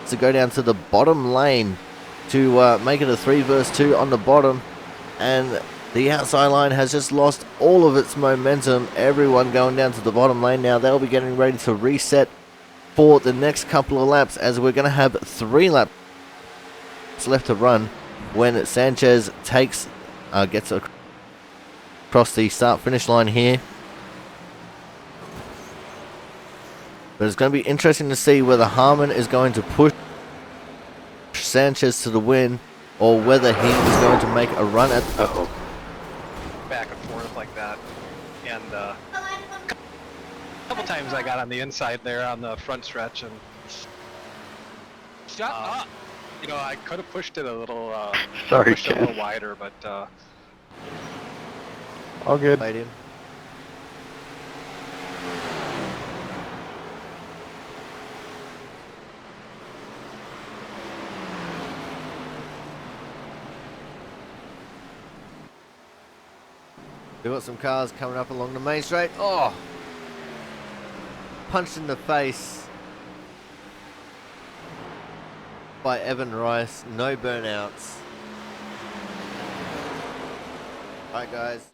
to go down to the bottom lane to make it a 3 versus 2 on the bottom, and the outside line has just lost all of its momentum. Everyone going down to the bottom lane now. They'll be getting ready to reset for the next couple of laps, as we're going to have 3 laps left to run when Sanchez gets across the start-finish line here. But it's going to be interesting to see whether Harmon is going to push Sanchez to the win, or whether he is going to make a run at back and forth like that. And a couple times I got on the inside there on the front stretch, and Shut up. You know, I could have pushed it a little, Sorry, pushed it a little wider, but all good. Played him. We've got some cars coming up along the main straight. Oh! Punched in the face by Evan Rice. No burnouts. Alright, guys.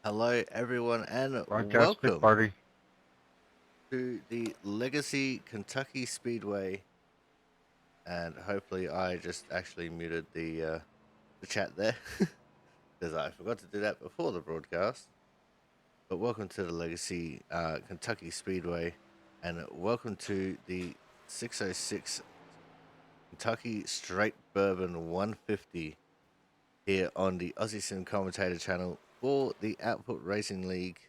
Hello, everyone, and welcome Party. to the Legacy Kentucky Speedway. And hopefully, I just actually muted the the chat there because I forgot to do that before the broadcast. But welcome to the Legacy Kentucky Speedway, and welcome to the 606 Kentucky Straight Bourbon 150 here on the Aussie Sim Commentator channel for the Output Racing League.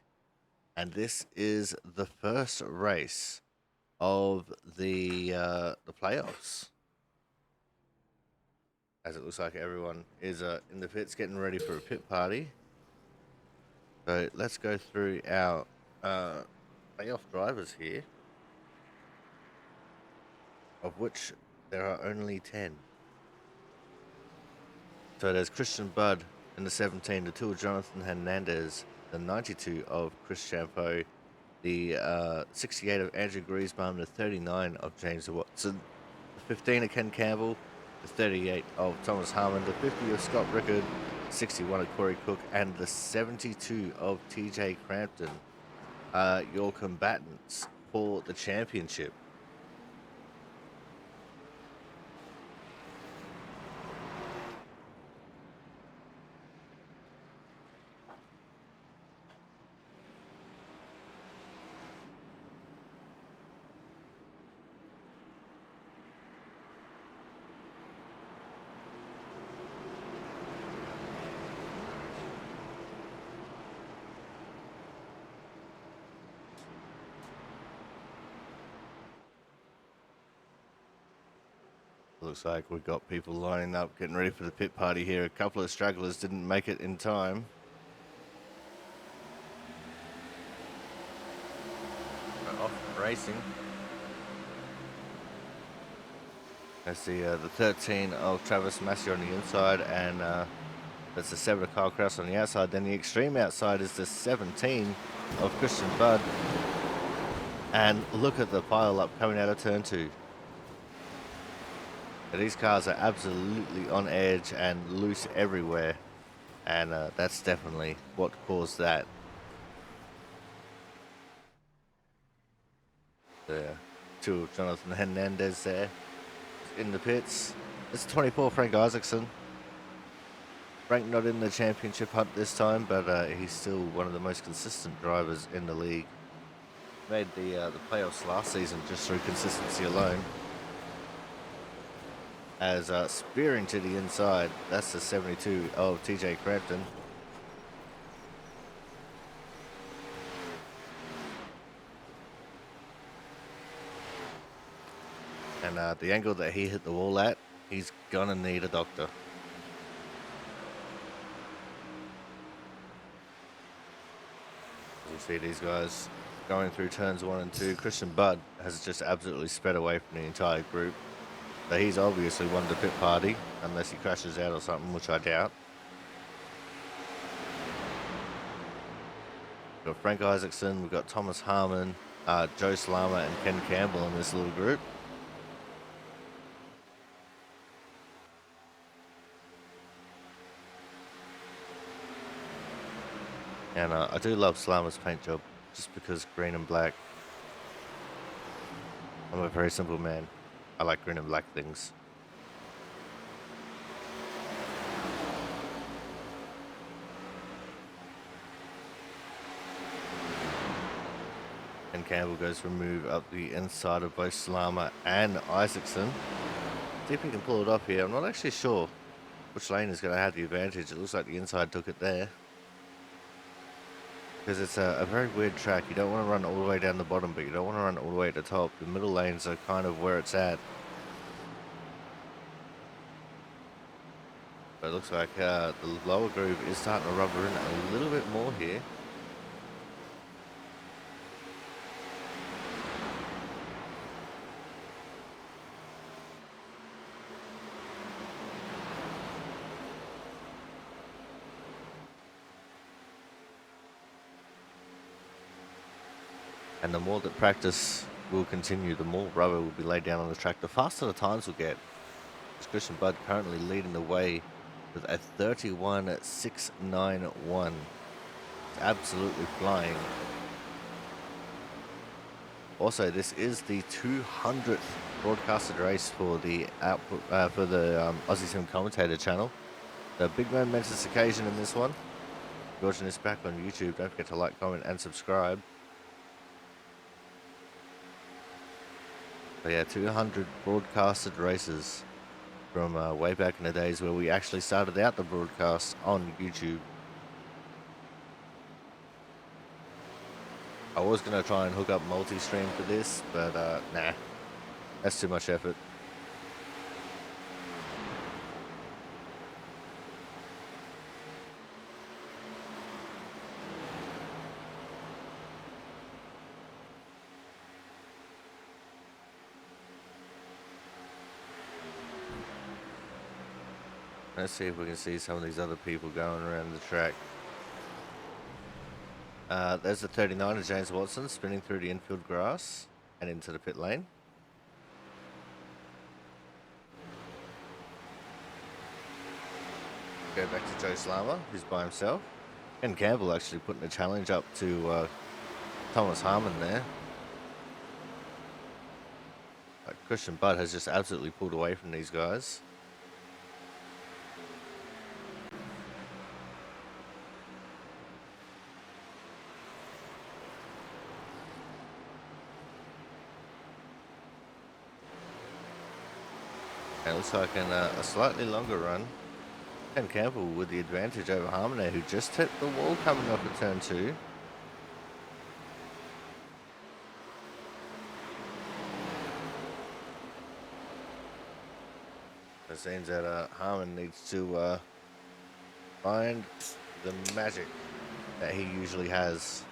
And this is the first race of the playoffs, as it looks like everyone is in the pits getting ready for a pit party. So let's go through our playoff drivers here, of which there are only 10. So there's Christian Budd in the 17, the 2 of Jonathan Hernandez, the 92 of Chris Champeau, the 68 of Andrew Griezbaum, the 39 of James Watson, the 15 of Ken Campbell, the 38 of Thomas Harmon, the 50 of Scott Rickard, 61 of Corey Cook, and the 72 of TJ Crampton are your combatants for the championship. Looks like we've got people lining up, getting ready for the pit party here. A couple of stragglers didn't make it in time. Off racing. That's the 13 of Travis Massey on the inside, and that's the 7 of Kyle Kraus on the outside. Then the extreme outside is the 17 of Christian Budd. And look at the pile up coming out of turn 2. These cars are absolutely on edge and loose everywhere, and that's definitely what caused that. The 2 of Jonathan Hernandez there in the pits. It's 24 Frank Isaacson. Frank not in the championship hunt this time, but he's still one of the most consistent drivers in the league. Made the playoffs last season just through consistency alone. As spearing to the inside, that's the 72 of TJ Crampton. And the angle that he hit the wall at, he's gonna need a doctor. As you see these guys going through turns 1 and 2, Christian Budd has just absolutely sped away from the entire group. So he's obviously won the pit party, unless he crashes out or something, which I doubt. We've got Frank Isaacson, we've got Thomas Harmon, Joe Slama, and Ken Campbell in this little group. And I do love Slama's paint job, just because green and black. I'm a very simple man. I like green and black things. And Campbell goes for a move up the inside of both Slama and Isaacson. See if he can pull it off here. I'm not actually sure which lane is going to have the advantage. It looks like the inside took it there. Because it's a very weird track. You don't want to run all the way down the bottom, but you don't want to run all the way at the top. The middle lanes are kind of where it's at. But it looks like the lower groove is starting to rubber in a little bit more here. And the more that practice will continue, the more rubber will be laid down on the track, the faster the times will get. Christian Budd currently leading the way with a 31.691. It's absolutely flying. Also, this is the 200th broadcasted race for the Aussie Sim Commentator channel. The big momentous occasion in this one. If you're watching this back on YouTube, don't forget to like, comment, and subscribe. But yeah, 200 broadcasted races from way back in the days where we actually started out the broadcast on YouTube. I was going to try and hook up multi-stream for this, but nah, that's too much effort. Let's see if we can see some of these other people going around the track. There's the 39 of James Watson spinning through the infield grass and into the pit lane. Go back to Joe Slama, who's by himself. Ken Campbell actually putting a challenge up to Thomas Harmon there. Christian Budd has just absolutely pulled away from these guys. And it looks like in a slightly longer run, Ken Campbell with the advantage over Harmon there, who just hit the wall coming off at turn 2. It seems that Harmon needs to find the magic that he usually has,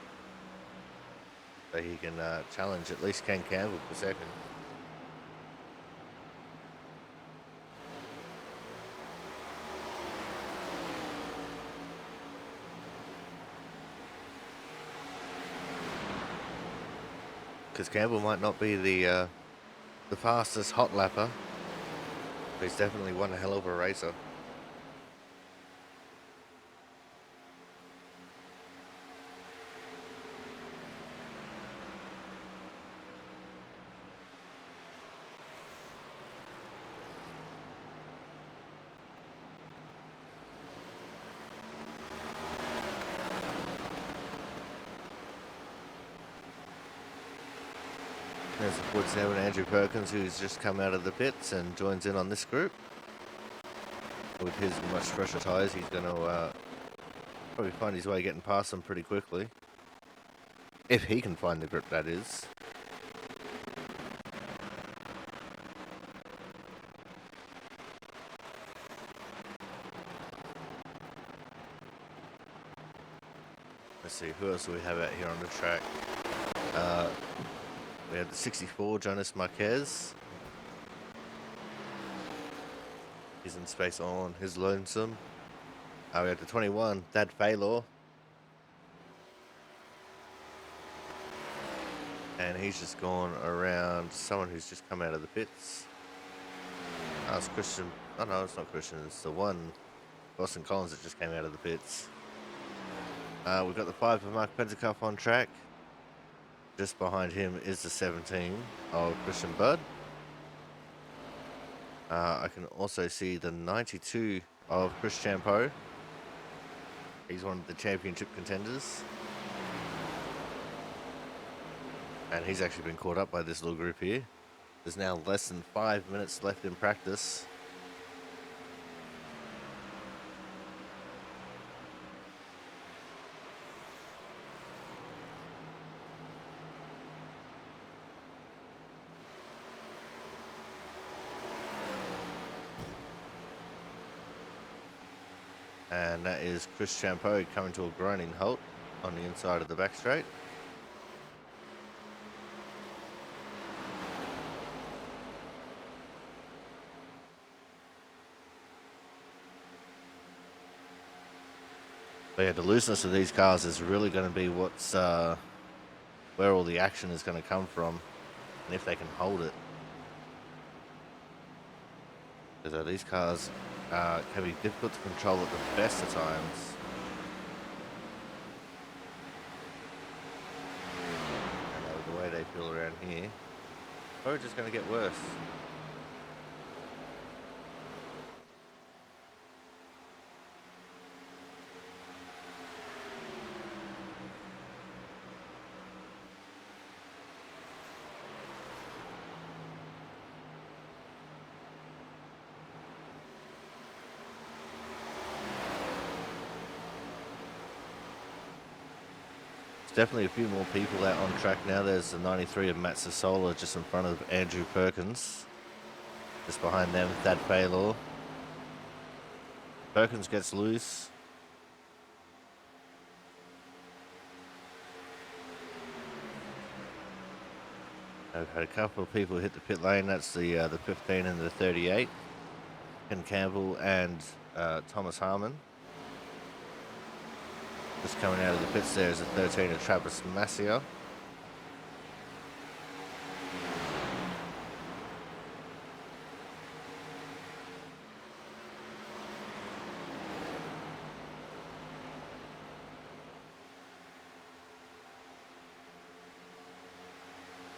so he can challenge at least Ken Campbell for second. Because Campbell might not be the fastest hot lapper, but he's definitely one hell of a racer. There's the 47 Andrew Perkins, who's just come out of the pits and joins in on this group. With his much fresher tyres, he's going to probably find his way getting past them pretty quickly. If he can find the grip, that is. Let's see, who else do we have out here on the track? We have the 64, Jonas Marquez. He's in space on his lonesome. We have the 21, Dad Faylor. And he's just gone around someone who's just come out of the pits. It's Christian. Oh no, it's not Christian. It's the one, Boston Collins, that just came out of the pits. We've got the 5 of Mark Pentecoff on track. Just behind him is the 17 of Christian Budd. I can also see the 92 of Chris Champeau. He's one of the championship contenders. And he's actually been caught up by this little group here. There's now less than 5 minutes left in practice. And that is Chris Champeau coming to a grinding halt on the inside of the back straight. But yeah, the looseness of these cars is really going to be what's where all the action is going to come from, and if they can hold it. Because these cars can be difficult to control at the best of times. And with the way they feel around here, we're just going to get worse. Definitely a few more people out on track now. There's the 93 of Matt Sassola just in front of Andrew Perkins. Just behind them, Thad Faylor. Perkins gets loose. I've had a couple of people hit the pit lane. That's the 15 and the 38. Ken Campbell and Thomas Harmon. Just coming out of the pits there is a 13 of Travis Massia.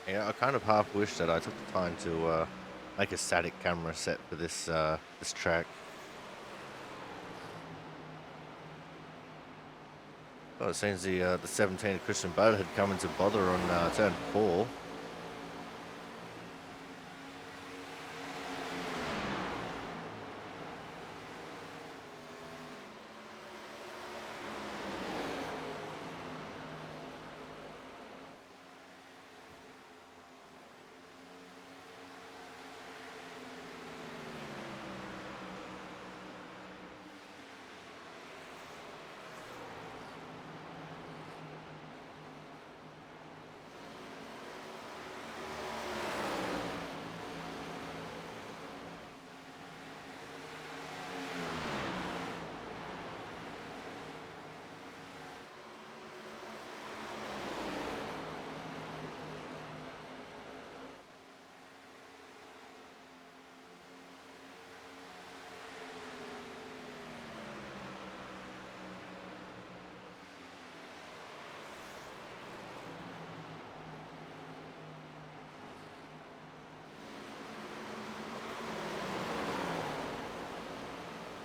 Yeah, I kind of half wish that I took the time to make a static camera set for this this track. Well, it seems the 17 of Christian Boat had come into bother on turn 4.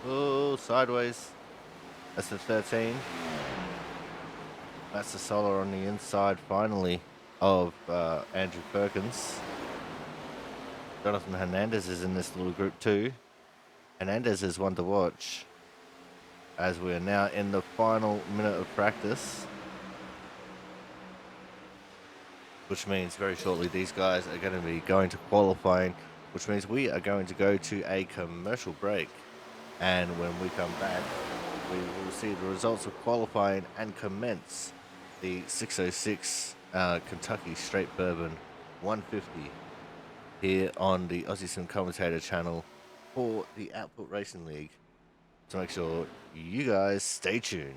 Oh, sideways. That's the 13. That's the Solar on the inside, finally, of Andrew Perkins. Jonathan Hernandez is in this little group too. Hernandez is one to watch, as we are now in the final minute of practice. Which means very shortly these guys are going to be going to qualifying, which means we are going to go to a commercial break. And when we come back, we will see the results of qualifying and commence the 606 Kentucky Straight Bourbon 150 here on the Aussie Sim Commentator channel for the Output Racing League. So make sure you guys stay tuned.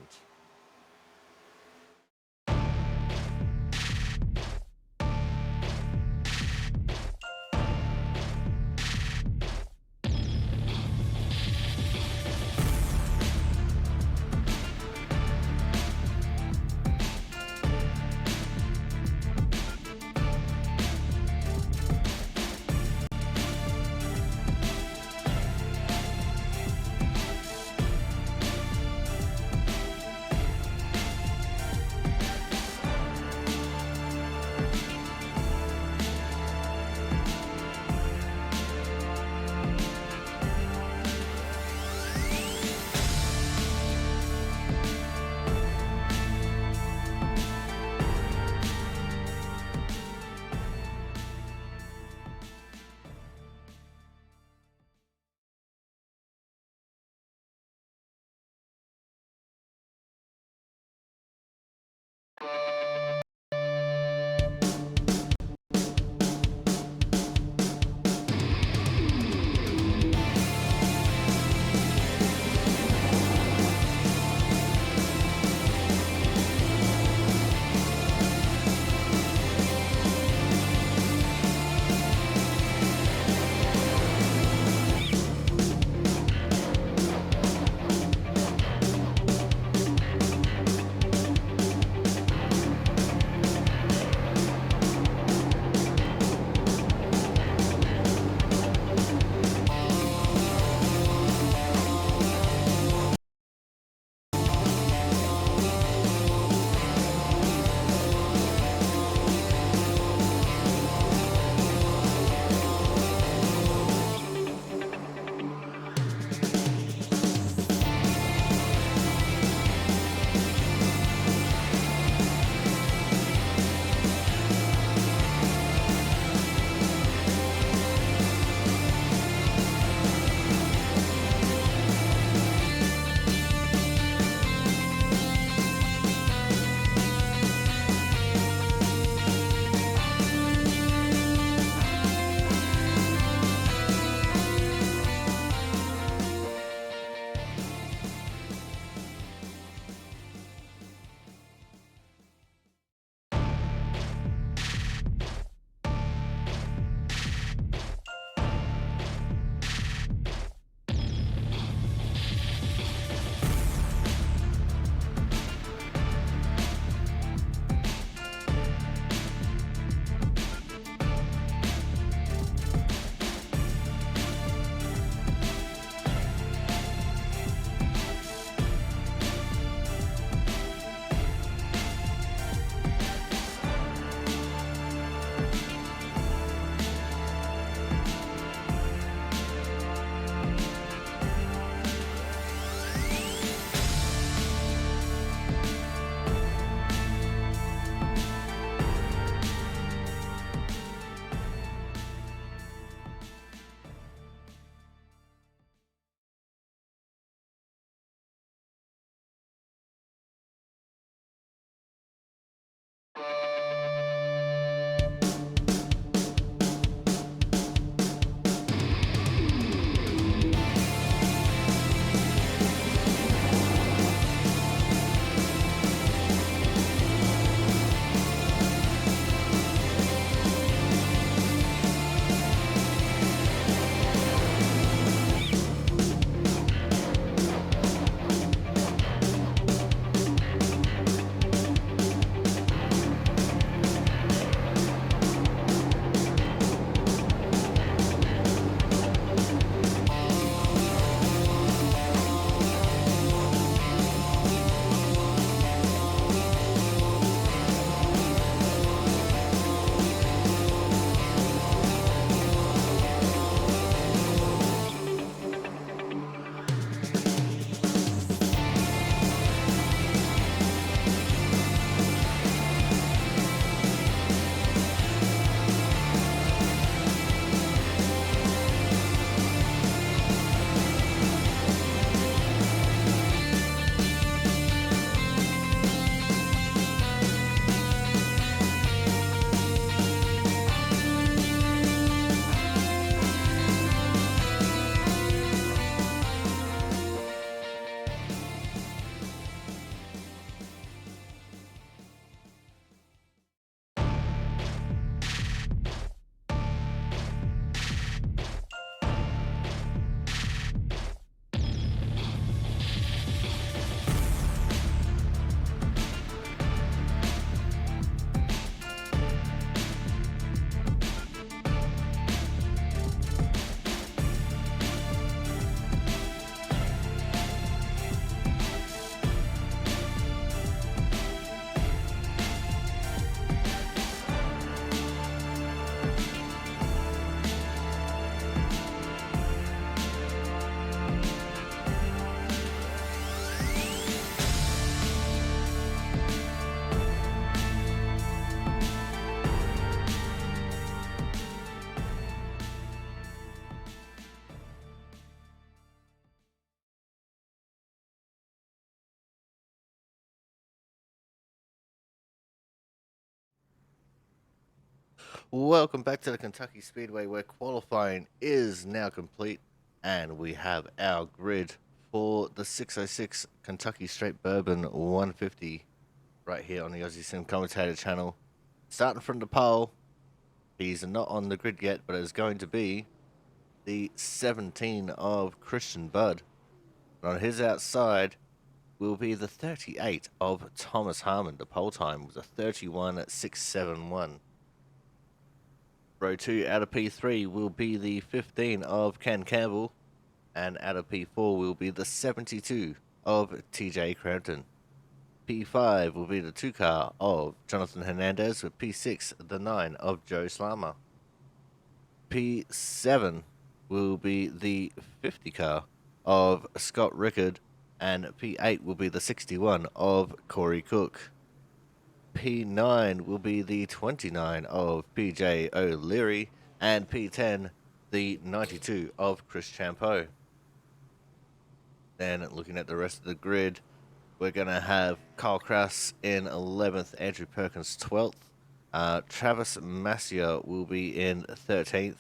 Welcome back to the Kentucky Speedway, where qualifying is now complete, and we have our grid for the 606 Kentucky Straight Bourbon 150 right here on the Aussie Sim Commentator channel. Starting from the pole, he's not on the grid yet, but it's going to be the 17 of Christian Budd. And on his outside will be the 38 of Thomas Harmon. The pole time was a 31.671. Row 2 out of P3 will be the 15 of Ken Campbell, and out of P4 will be the 72 of TJ Crampton. P5 will be the 2 car of Jonathan Hernandez, with P6 the 9 of Joe Slammer. P7 will be the 50 car of Scott Rickard, and P8 will be the 61 of Corey Cook. P9 will be the 29 of PJ O'Leary, and P10 the 92 of Chris Champeau. Then looking at the rest of the grid, we're going to have Kyle Kraus in 11th, Andrew Perkins 12th, Travis Massia will be in 13th,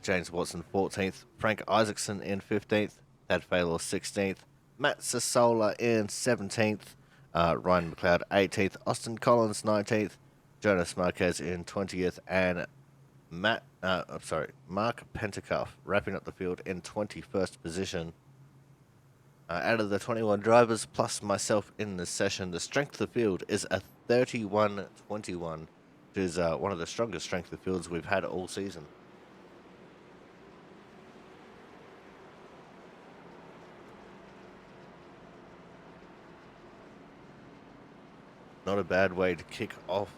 James Watson 14th, Frank Isaacson in 15th, Thad Faylor 16th, Matt Sasola in 17th, Ryan McLeod 18th, Austin Collins 19th, Jonas Marquez in 20th, and Mark Pentacuff wrapping up the field in 21st position. Out of the 21 drivers plus myself in this session, the strength of the field is a 31-21, which is one of the strongest strength of fields we've had all season. Not a bad way to kick off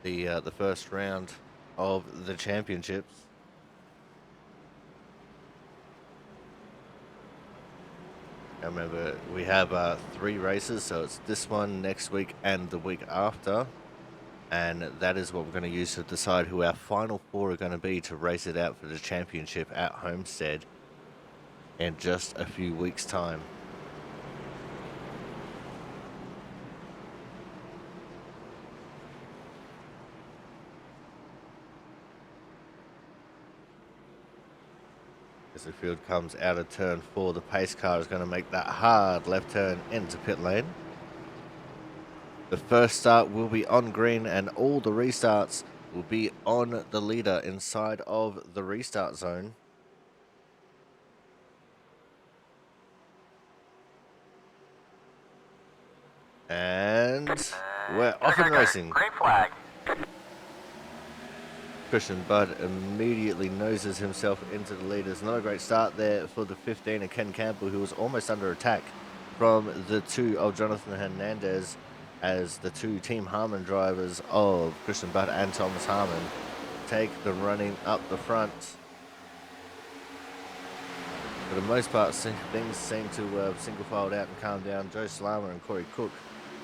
the first round of the championships. Now remember, we have 3 races, so it's this one, next week, and the week after. And that is what we're going to use to decide who our final 4 are going to be to race it out for the championship at Homestead in just a few weeks' time. As the field comes out of turn 4, the pace car is going to make that hard left turn into pit lane. The first start will be on green, and all the restarts will be on the leader inside of the restart zone. And we're off and racing. Green flag. Christian Budd immediately noses himself into the leaders. Not a great start there for the 15 of Ken Campbell, who was almost under attack from the 2 of Jonathan Hernandez, as the 2 Team Harmon drivers of Christian Budd and Thomas Harmon take the running up the front. For the most part, things seem to have single-filed out and calmed down. Joe Slammer and Corey Cook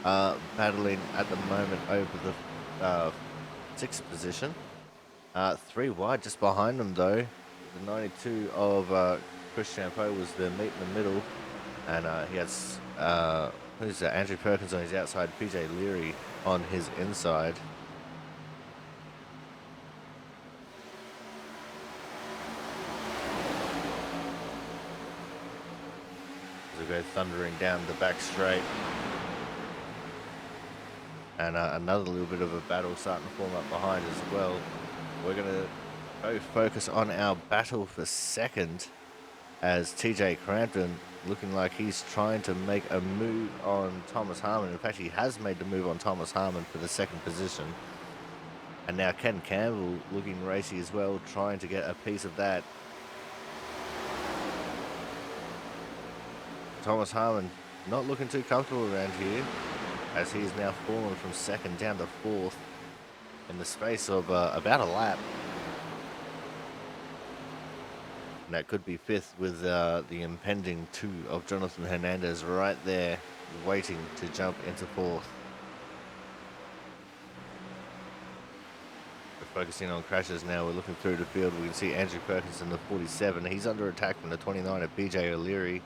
are battling at the moment over the 6th position. 3 wide just behind them, though. The 92 of Chris Champeau was the meet in the middle, and he has Andrew Perkins on his outside, PJ Leary on his inside. As we go thundering down the back straight. And another little bit of a battle starting to form up behind as well. We're going to go focus on our battle for second, as TJ Crampton looking like he's trying to make a move on Thomas Harmon. In fact, he has made the move on Thomas Harmon for the 2nd position. And now Ken Campbell looking racy as well, trying to get a piece of that. Thomas Harmon not looking too comfortable around here, as he's now fallen from 2nd down to 4th in the space of about a lap. And that could be 5th with the impending 2 of Jonathan Hernandez right there, waiting to jump into 4th. We're focusing on crashes now. We're looking through the field. We can see Andrew Perkins in the 47. He's under attack from the 29 of PJ O'Leary.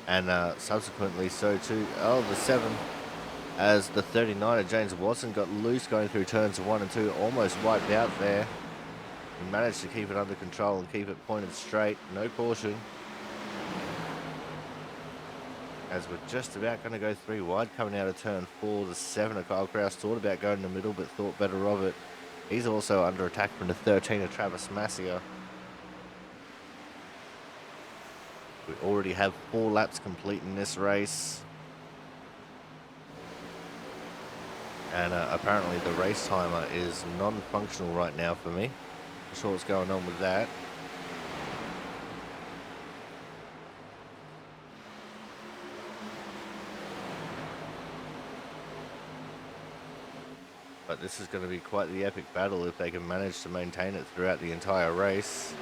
And subsequently so too, the 7 as the 39er James Watson got loose going through turns 1 and 2, almost wiped out there. He managed to keep it under control and keep it pointed straight, no caution. As we're just about going to go 3 wide coming out of turn 4, the 7er Kyle Kraus thought about going in the middle but thought better of it. He's also under attack from the 13er Travis Massier. We already have 4 laps complete in this race. And apparently the race timer is non-functional right now for me. Not sure what's going on with that. But this is going to be quite the epic battle if they can manage to maintain it throughout the entire race.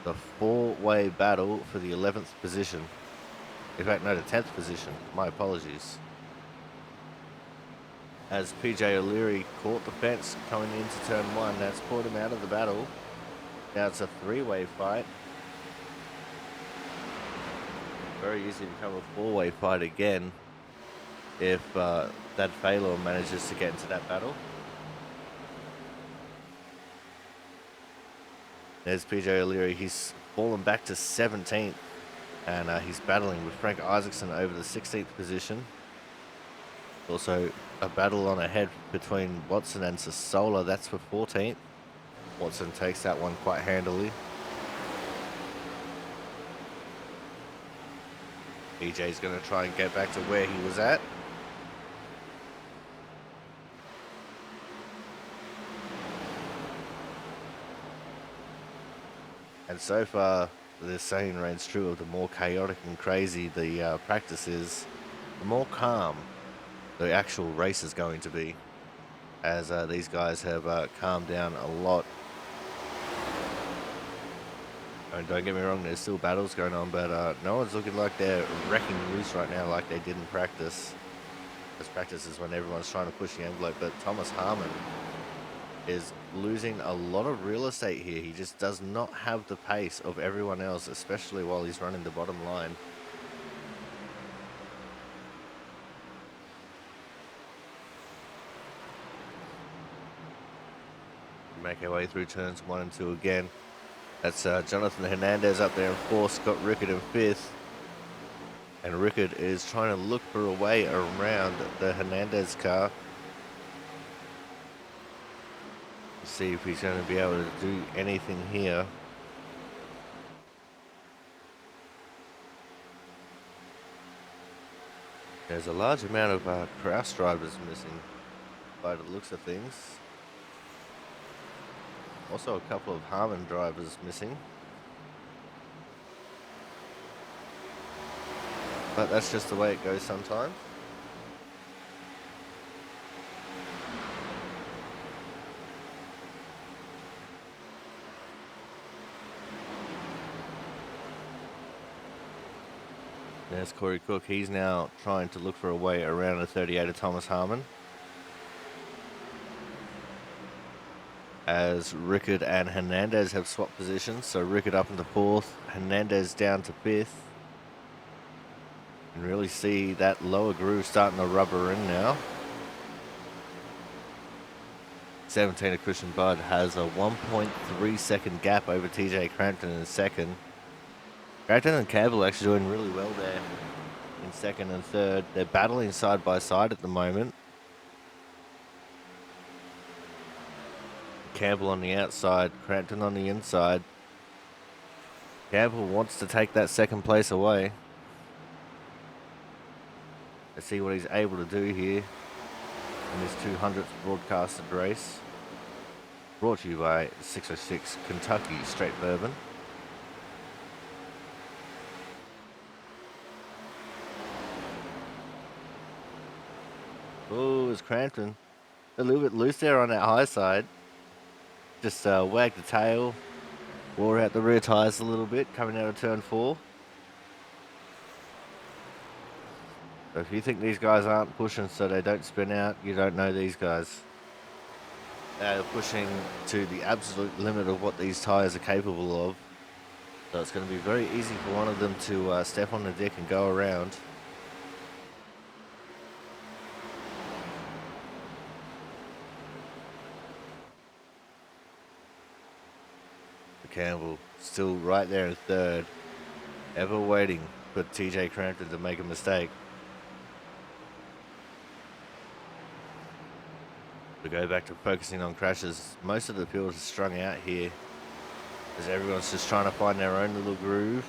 The 4-way battle for the 11th position. In fact, no, the 10th position. My apologies. As PJ O'Leary caught the fence coming into turn 1, that's pulled him out of the battle. Now it's a 3-way fight. Very easy to become a 4-way fight again if Thad Faylor manages to get into that battle. There's PJ O'Leary. He's fallen back to 17th, and he's battling with Frank Isaacson over the 16th position. Also a battle on ahead between Watson and Sassola. That's for 14th. Watson takes that one quite handily. PJ's going to try and get back to where he was at. And so far, the saying reigns true of the more chaotic and crazy the practice is, the more calm the actual race is going to be, as these guys have calmed down a lot. And don't get me wrong, there's still battles going on, but no one's looking like they're wrecking loose right now like they did in practice. Because practice is when everyone's trying to push the envelope, but Thomas Harmon is losing a lot of real estate here. He just does not have the pace of everyone else, especially while he's running the bottom line. Make our way through turns 1 and 2 again. That's Jonathan Hernandez up there in 4th, Scott Rickard in 5th. And Rickard is trying to look for a way around the Hernandez car. See if he's going to be able to do anything here. There's a large amount of Kraus drivers missing by the looks of things. Also a couple of Harmon drivers missing. But that's just the way it goes sometimes. There's Corey Cook. He's now trying to look for a way around the 38 of Thomas Harmon. As Rickard and Hernandez have swapped positions. So Rickard up into 4th, Hernandez down to 5th. You can really see that lower groove starting to rubber in now. 17 of Christian Budd has a 1.3 second gap over TJ Crampton in 2nd. Crampton and Campbell actually doing really well there in 2nd and 3rd. They're battling side by side at the moment. Campbell on the outside, Crampton on the inside. Campbell wants to take that 2nd place away. Let's see what he's able to do here in this 200th broadcasted race. Brought to you by 606 Kentucky Straight Bourbon. Oh, it's Crampton. A little bit loose there on that high side. Just wagged the tail, wore out the rear tires a little bit coming out of turn 4. So if you think these guys aren't pushing so they don't spin out, you don't know these guys. They're pushing to the absolute limit of what these tires are capable of. So it's going to be very easy for one of them to step on the deck and go around. Campbell still right there in third, ever waiting for TJ Crampton to make a mistake. We go back to focusing on crashes. Most of the field is strung out here as everyone's just trying to find their own little groove.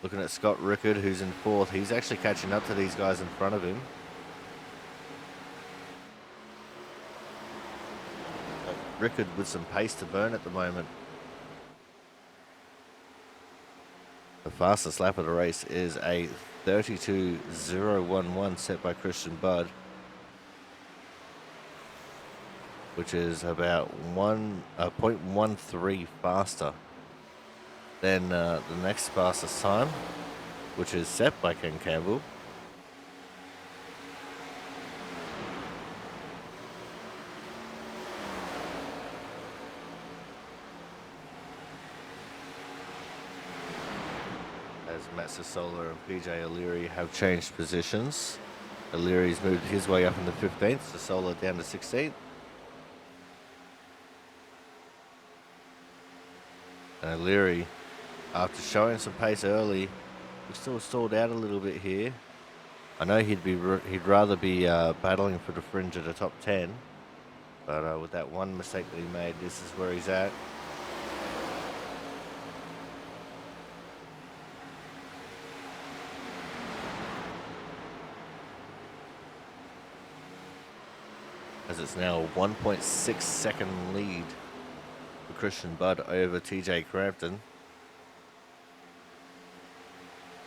Looking at Scott Rickard, who's in fourth. He's actually catching up to these guys in front of him. Rickard with some pace to burn at the moment. The fastest lap of the race is a 32.011 set by Christian Budd, which is about 0.13 faster than the next fastest time, which is set by Ken Campbell. As Matt Sassola and PJ O'Leary have changed positions. O'Leary's moved his way up in the 15th, Sassola down to 16th. And O'Leary, after showing some pace early, he still stalled out a little bit here. I know he'd rather be battling for the fringe of the top 10, but with that one mistake that he made, this is where he's at. As it's now a 1.6 second lead for Christian Budd over TJ Crampton.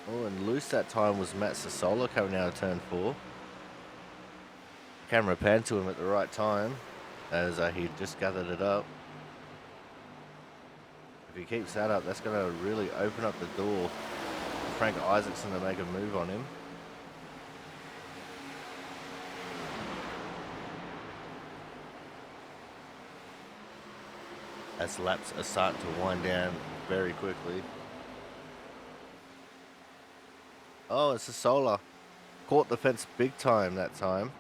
Oh, and loose that time was Matt Sassola coming out of turn 4. Camera panned to him at the right time as he just gathered it up. If he keeps that up, that's going to really open up the door for Frank Isaacson to make a move on him. As laps are starting to wind down very quickly. Oh, it's Sassola. Caught the fence big time that time.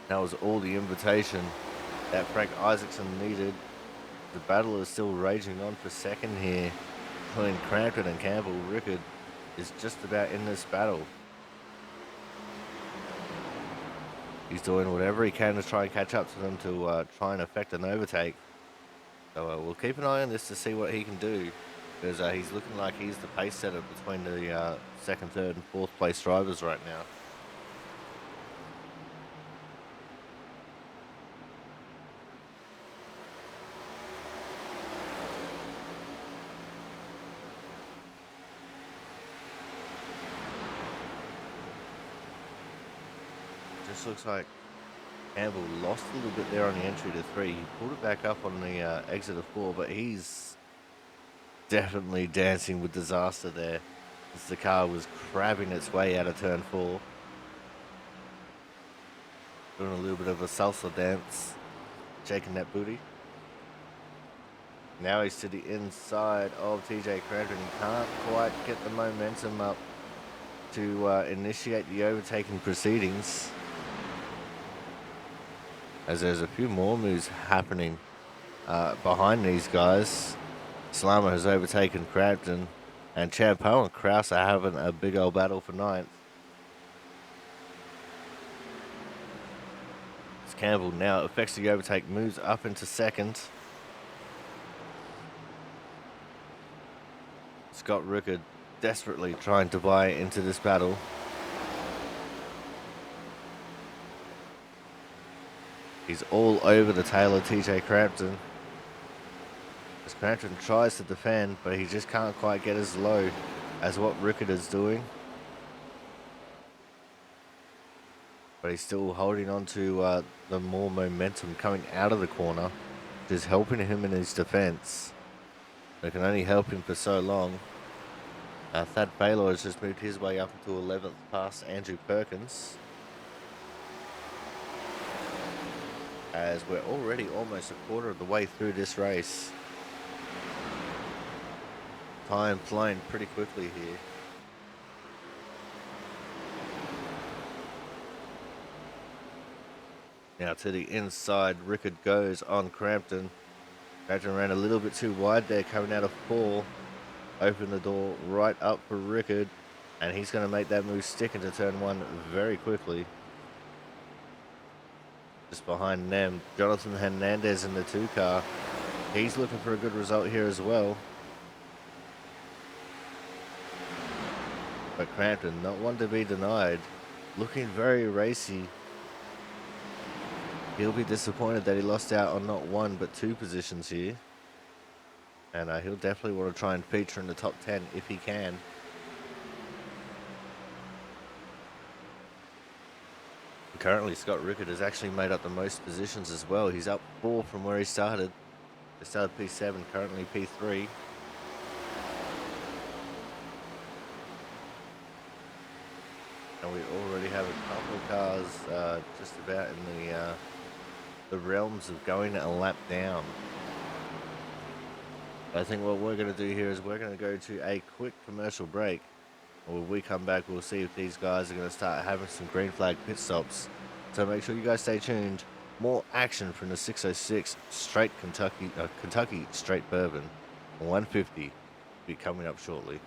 That was all the invitation that Frank Isaacson needed. The battle is still raging on for second here between Crampton and Campbell. Rickard is just about in this battle. He's doing whatever he can to try and catch up to them to try and effect an overtake. So we'll keep an eye on this to see what he can do, because he's looking like he's the pace setter between the second, third, and fourth place drivers right now. Just looks like Campbell lost a little bit there on the entry to 3. He pulled it back up on the exit of 4, but he's definitely dancing with disaster there as the car was crabbing its way out of turn 4. Doing a little bit of a salsa dance, shaking that booty. Now he's to the inside of TJ Crampton. He can't quite get the momentum up to initiate the overtaking proceedings, as there's a few more moves happening behind these guys. Slammer has overtaken Crampton, and Champo and Kraus are having a big old battle for 9th. As Campbell now affects the overtake, moves up into 2nd. Scott Rickard desperately trying to buy into this battle. He's all over the tail of TJ Crampton. As Crampton tries to defend, but he just can't quite get as low as what Rickard is doing. But he's still holding on to the more momentum coming out of the corner, which is helping him in his defense. It can only help him for so long. Thad Baylor has just moved his way up into 11th past Andrew Perkins, as we're already almost a quarter of the way through this race. Time flying pretty quickly here. Now to the inside, Rickard goes on Crampton. Cratchit ran a little bit too wide there, coming out of 4. Open the door right up for Rickard, and he's going to make that move stick into turn 1 very quickly. Just behind them, Jonathan Hernandez in the 2 car. He's looking for a good result here as well. But Crampton, not one to be denied, looking very racy. He'll be disappointed that he lost out on not 1 but 2 positions here. And he'll definitely want to try and feature in the top 10 if he can. Currently, Scott Rickard has actually made up the most positions as well. He's up 4 from where he started. He started P7, currently P3. And we already have a couple of cars just about in the realms of going a lap down. I think what we're going to do here is we're going to go to a quick commercial break. When we come back, we'll see if these guys are going to start having some green flag pit stops. So make sure you guys stay tuned. More action from the 606 straight Kentucky straight bourbon 150 will be coming up shortly.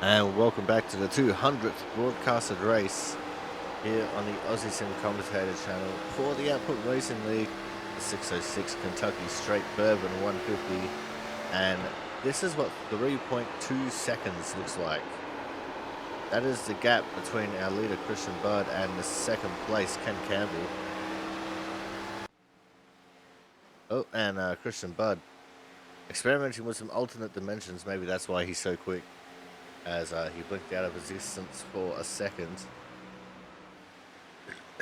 And welcome back to the 200th broadcasted race here on the Aussie Sim Commentator channel for the Output Racing League, the 606 Kentucky Straight Bourbon 150. And this is what 3.2 seconds looks like. That is the gap between our leader Christian Budd and the second place Ken Campbell. Oh, and Christian Budd experimenting with some alternate dimensions. Maybe that's why he's so quick, as he blinked out of existence for a second.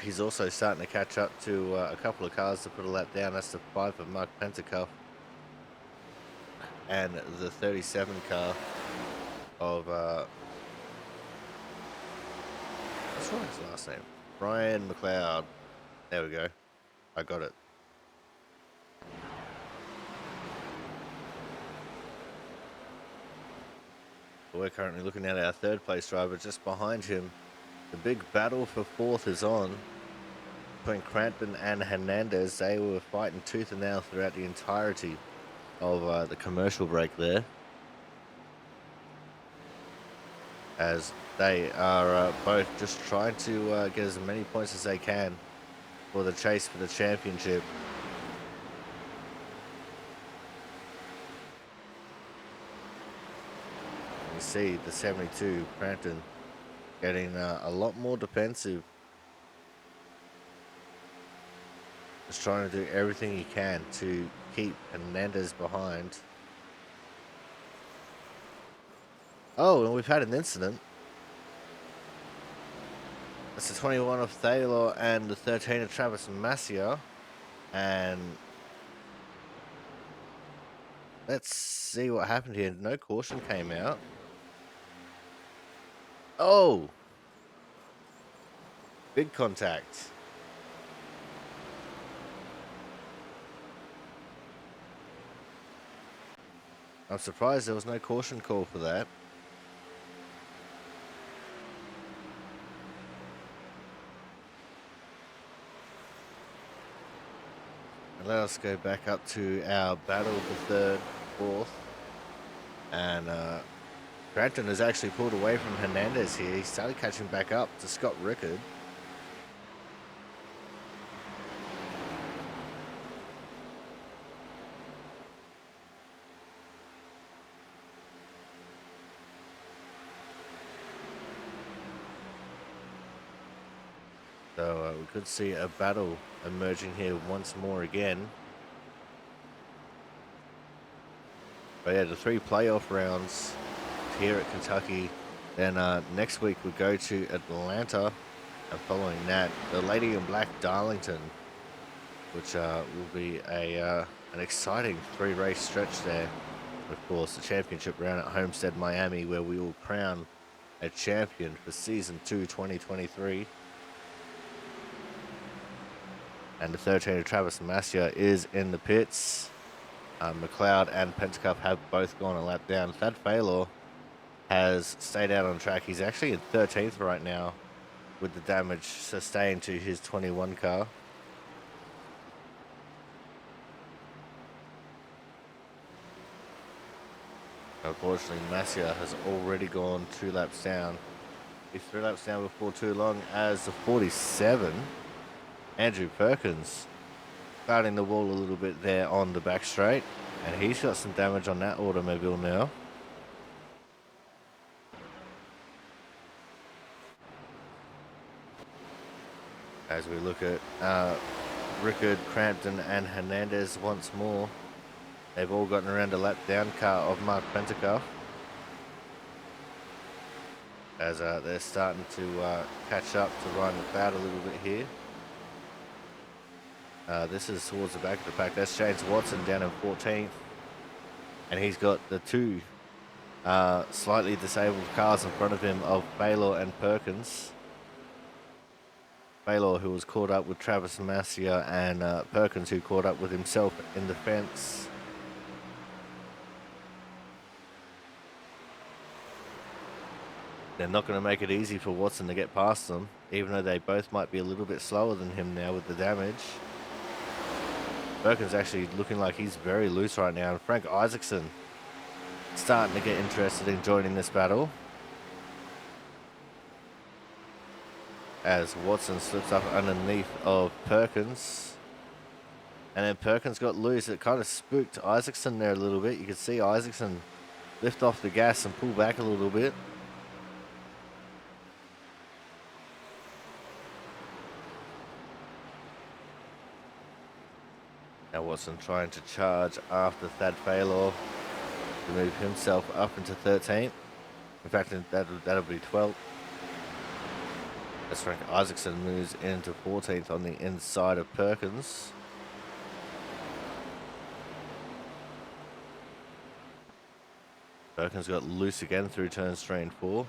He's also starting to catch up to a couple of cars to put a lap down. That's the 5 of Mark Pentacuff and the 37 car of what's his last name? Brian McLeod. There we go. I got it. We're currently looking at our third place driver. Just behind him, the big battle for 4th is on between Crampton and Hernandez. They were fighting tooth and nail throughout the entirety of the commercial break there, as they are both just trying to get as many points as they can for the chase for the championship. You see the 72 Crampton getting a lot more defensive, just trying to do everything he can to keep Hernandez behind. Oh, and we've had an incident. It's the 21 of Thaylor and the 13 of Travis Massier. And let's see what happened here. No caution came out. Oh! Big contact. I'm surprised there was no caution call for that. And let us go back up to our battle for third, fourth. And Crampton has actually pulled away from Hernandez here. He started catching back up to Scott Rickard. So we could see a battle emerging here once more again. But yeah, the 3 playoff rounds here at Kentucky. Then next week we go to Atlanta. And following that, the Lady in Black Darlington, which will be an exciting 3-race stretch there. Of course, the championship round at Homestead, Miami, where we will crown a champion for Season 2 2023. And the 13 of Travis Masia is in the pits. McLeod and Pentacuff have both gone a lap down. Thad Faylor has stayed out on track. He's actually in 13th right now with the damage sustained to his 21 car. Unfortunately, Masia has already gone 2 laps down. He's 3 laps down before too long as the 47, Andrew Perkins, clouding the wall a little bit there on the back straight. And he's got some damage on that automobile now. As we look at Rickard, Crampton and Hernandez once more. They've all gotten around a lap down car of Mark Pentacuff. As they're starting to catch up to Ryan McLeod a little bit here. This is towards the back of the pack. That's James Watson down in 14th. And he's got the 2 slightly disabled cars in front of him of Baylor and Perkins. Baylor, who was caught up with Travis Masia, and Perkins, who caught up with himself in the fence. They're not going to make it easy for Watson to get past them, even though they both might be a little bit slower than him now with the damage. Perkins actually looking like he's very loose right now, and Frank Isaacson starting to get interested in joining this battle. As Watson slips up underneath of Perkins. And then Perkins got loose. It kind of spooked Isaacson there a little bit. You could see Isaacson lift off the gas and pull back a little bit. Now Watson trying to charge after Thad Faylor to move himself up into 13th. In fact, that'll be 12th. As Frank Isaacson moves into 14th on the inside of Perkins. Perkins got loose again through turns 3 and 4.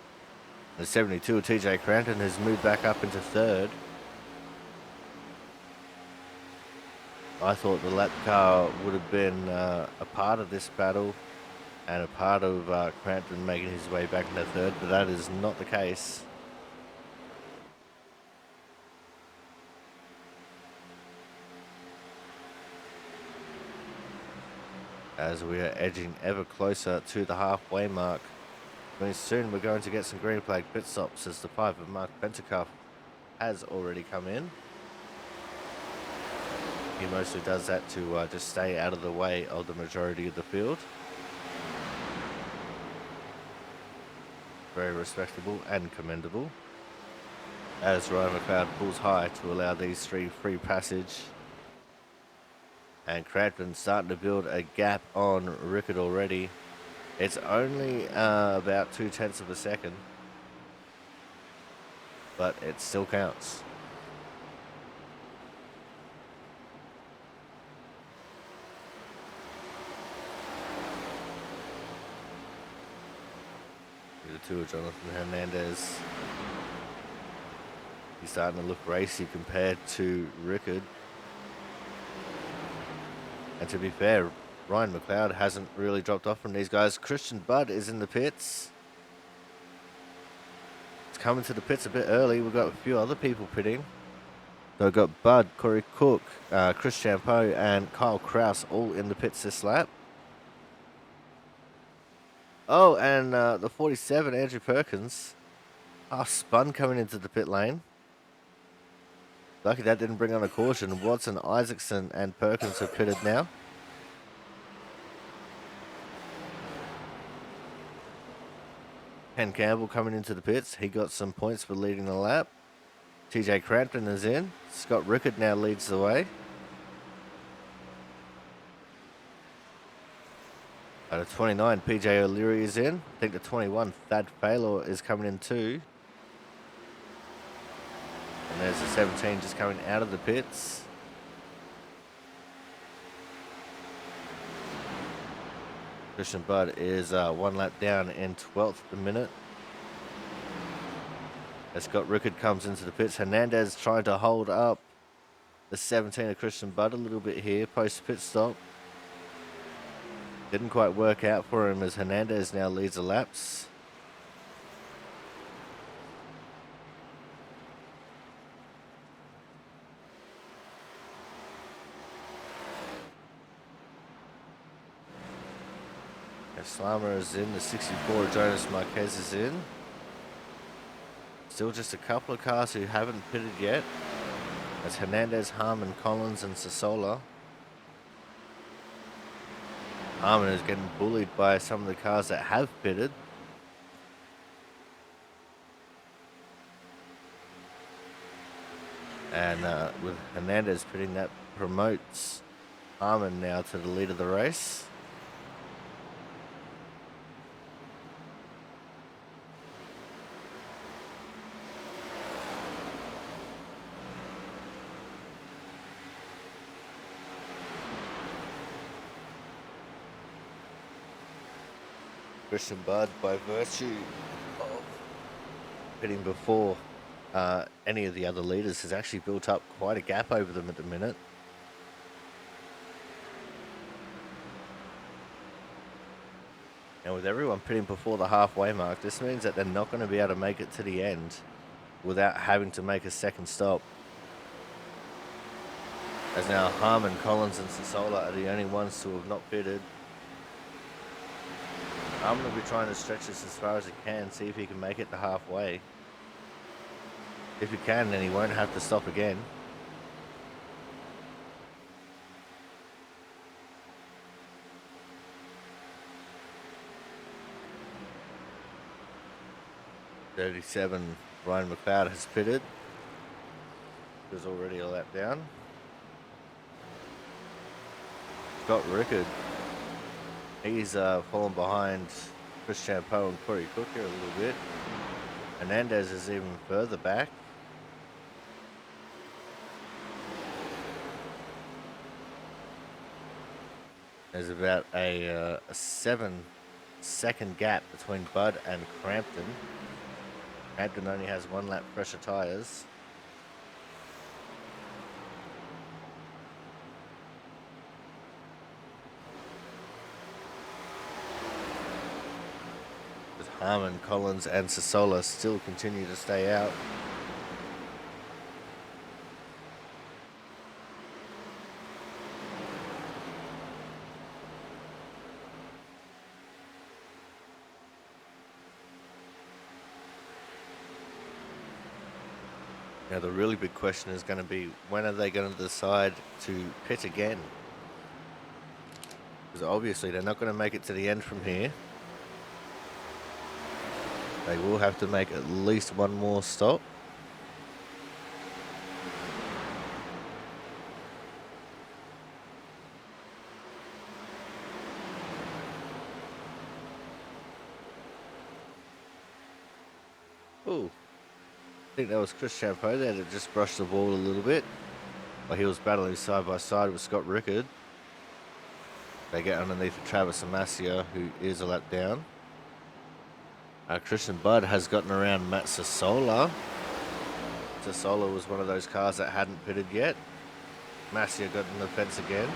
The 72 of TJ Crampton has moved back up into 3rd. I thought the lap car would have been a part of this battle and a part of Crampton making his way back into 3rd, but that is not the case. As we are edging ever closer to the halfway mark. I mean, soon we're going to get some green flag pit stops as the 5 of Mark Pentacuff has already come in. He mostly does that to just stay out of the way of the majority of the field. Very respectable and commendable. As Ryan McLeod pulls high to allow these 3 free passage. And Crampton starting to build a gap on Rickard already. It's only about 0.2 of a second. But it still counts. The 2 of Jonathan Hernandez. He's starting to look racy compared to Rickard. And to be fair, Ryan McLeod hasn't really dropped off from these guys. Christian Budd is in the pits. It's coming to the pits a bit early. We've got a few other people pitting. So we've got Bud, Corey Cook, Chris Champeau, and Kyle Kraus all in the pits this lap. Oh, and the 47, Andrew Perkins, half spun coming into the pit lane. Lucky that didn't bring on a caution. Watson, Isaacson, and Perkins are pitted now. Ken Campbell coming into the pits. He got some points for leading the lap. TJ Crampton is in. Scott Rickard now leads the way. At a 29, PJ O'Leary is in. I think the 21, Thad Faylor is coming in too. And there's the 17 just coming out of the pits. Christian Budd is 1 lap down in 12th at the minute. As Scott Rickard comes into the pits. Hernandez trying to hold up the 17 of Christian Budd a little bit here post pit stop. Didn't quite work out for him as Hernandez now leads the laps. Slammer is in, the 64 Jonas Marquez is in. Still just a couple of cars who haven't pitted yet. That's Hernandez, Harmon, Collins, and Sassola. Harmon is getting bullied by some of the cars that have pitted. And with Hernandez pitting, that promotes Harmon now to the lead of the race. Christian Budd, by virtue of pitting before any of the other leaders, has actually built up quite a gap over them at the minute. And with everyone pitting before the halfway mark, this means that they're not going to be able to make it to the end without having to make a second stop. As now Harmon, Collins, and Sassola are the only ones to have not pitted. I'm going to be trying to stretch this as far as he can, see if he can make it to halfway. If he can, then he won't have to stop again. .37, Ryan McLeod has pitted. There's already a lap down. Scott Rickard. He's fallen behind Chris Champeau and Corey Cook here a little bit. Hernandez is even further back. There's about a 7-second gap between Budd and Crampton. Crampton only has 1 lap fresher tyres. Harmon, Collins, and Sassola still continue to stay out. Now the really big question is going to be, when are they going to decide to pit again? Because obviously they're not going to make it to the end from here. They will have to make at least one more stop. Ooh. I think that was Chris Champeau there that just brushed the ball a little bit. While he was battling side by side with Scott Rickard. They get underneath Travis Amasia, who is a lap down. Christian Budd has gotten around Matt Sassola. Sassola was one of those cars that hadn't pitted yet. Masia got in the fence again.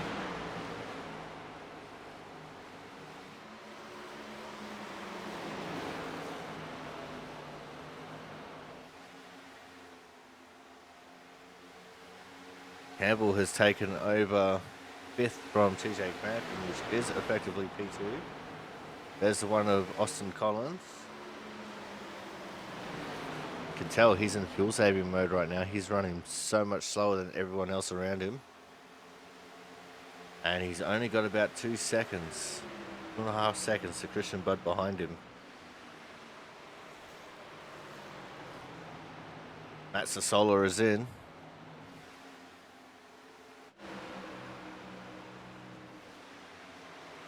Campbell has taken over 5th from TJ Crampton, which is effectively P2. There's the one of Austin Collins. You can tell he's in fuel saving mode right now. He's running so much slower than everyone else around him. And he's only got about 2 seconds, 2.5 seconds to Christian Budd behind him. Matt Sassola is in.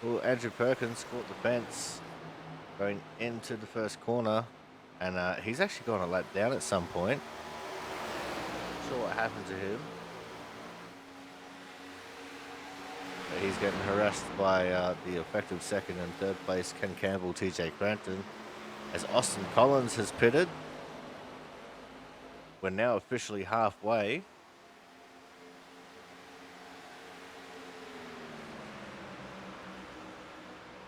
Well, Andrew Perkins caught the fence going into the first corner, and he's actually gone a lap down at some point. Not sure what happened to him. But he's getting harassed by the effective second and third place Ken Campbell, TJ Crampton, as Austin Collins has pitted. We're now officially halfway.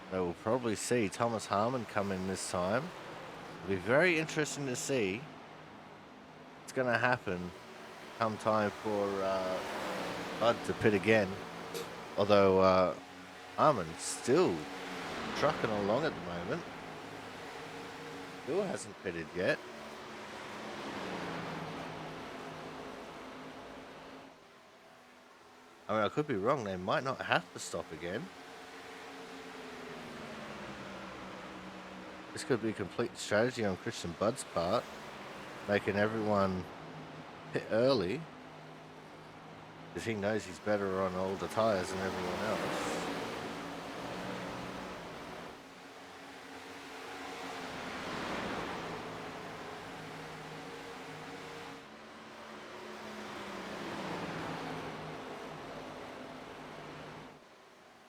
So we'll probably see Thomas Harmon come in this time. It'll be very interesting to see what's going to happen come time for Bud to pit again. Although Harmon's still trucking along at the moment. Still hasn't pitted yet. I mean, I could be wrong. They might not have to stop again. This could be a complete strategy on Christian Budd's part, making everyone pit early, because he knows he's better on older tyres than everyone else.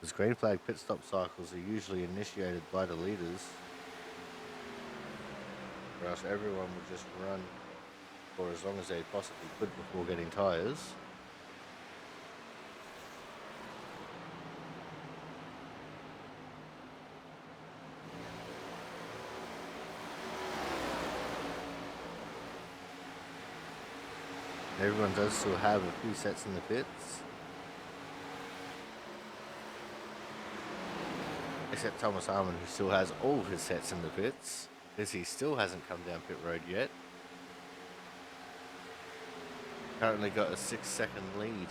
As green flag pit stop cycles are usually initiated by the leaders, or else everyone would just run for as long as they possibly could before getting tyres. Everyone does still have a few sets in the pits, except Thomas Harmon, who still has all of his sets in the pits, because he still hasn't come down pit road yet. Currently got a 6-second lead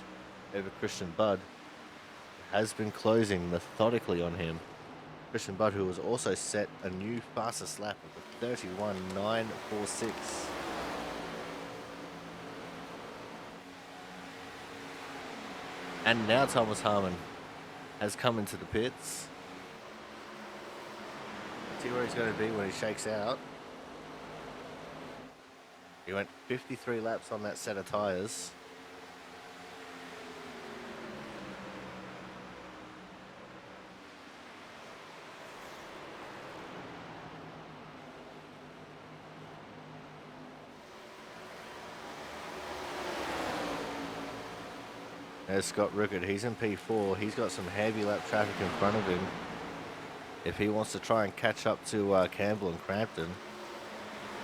over Christian Budd, who has been closing methodically on him. Christian Budd, who has also set a new fastest lap of a 31.946. And now Thomas Harmon has come into the pits. See where he's going to be when he shakes out. He went 53 laps on that set of tyres. There's Scott Rickard. He's in P4. He's got some heavy lap traffic in front of him. If he wants to try and catch up to Campbell and Crampton,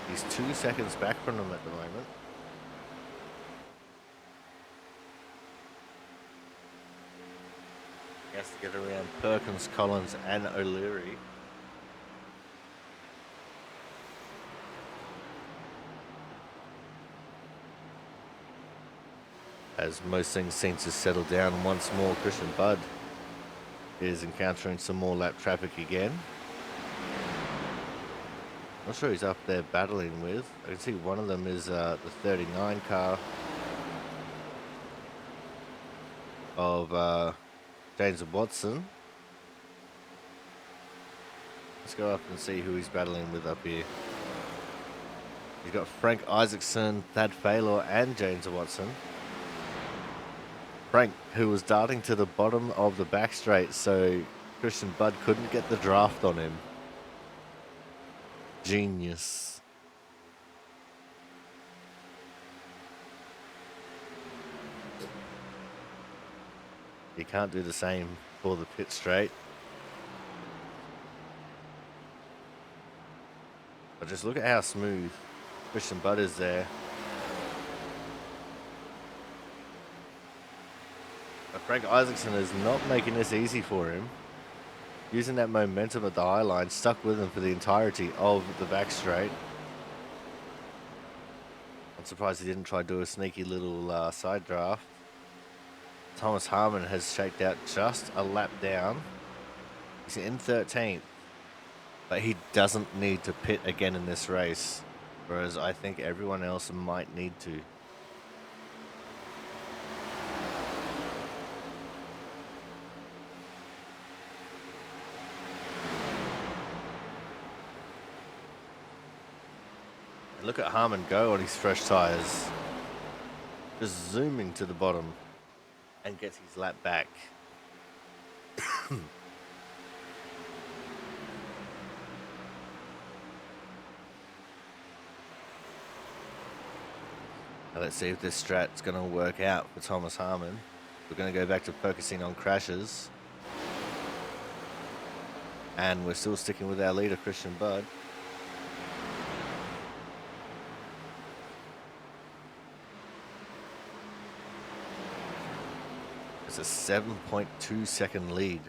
he's 2 seconds back from them at the moment. He has to get around Perkins, Collins, and O'Leary. As most things seem to settle down once more, Christian Budd is encountering some more lap traffic again. Not sure he's up there battling with. I can see one of them is the 39 car of James Watson. Let's go up and see who he's battling with up here. He's got Frank Isaacson, Thad Faylor, and James Watson. Frank, who was darting to the bottom of the back straight, so Christian Budd couldn't get the draft on him. Genius. You can't do the same for the pit straight. But just look at how smooth Christian Budd is there. Frank Isaacson is not making this easy for him. Using that momentum at the high line, stuck with him for the entirety of the back straight. I'm surprised he didn't try to do a sneaky little side draft. Thomas Harmon has shaked out just a lap down. He's in 13th, but he doesn't need to pit again in this race, whereas I think everyone else might need to. And look at Harmon go on his fresh tyres, just zooming to the bottom and gets his lap back. Now let's see if this strat's going to work out for Thomas Harmon. We're going to go back to focusing on crashes. And we're still sticking with our leader, Christian Budd. It's a 7.2 second lead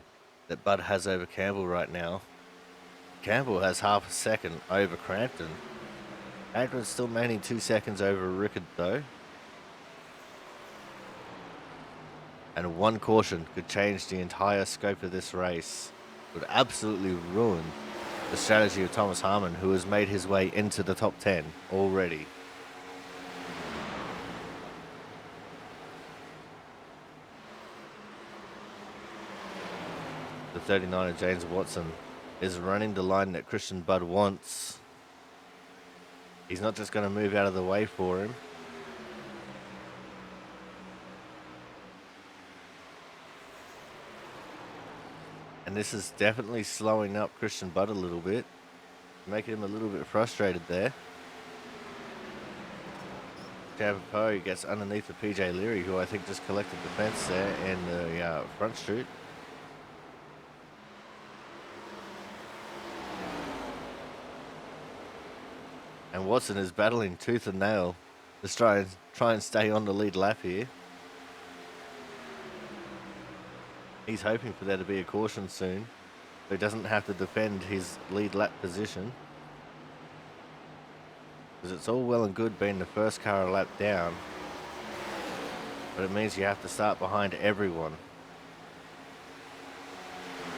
that Budd has over Campbell right now. Campbell has half a second over Crampton. Crampton's still manning 2 seconds over Rickard though. And one caution could change the entire scope of this race. It would absolutely ruin the strategy of Thomas Harmon, who has made his way into the top 10 already. The 39er James Watson is running the line that Christian Budd wants. He's not just going to move out of the way for him. And this is definitely slowing up Christian Budd a little bit, making him a little bit frustrated there. Javapo gets underneath the PJ Leary, who I think just collected the fence there in the front chute. And Watson is battling tooth and nail to try and stay on the lead lap here. He's hoping for there to be a caution soon, so he doesn't have to defend his lead lap position. Because it's all well and good being the first car a lap down, but it means you have to start behind everyone.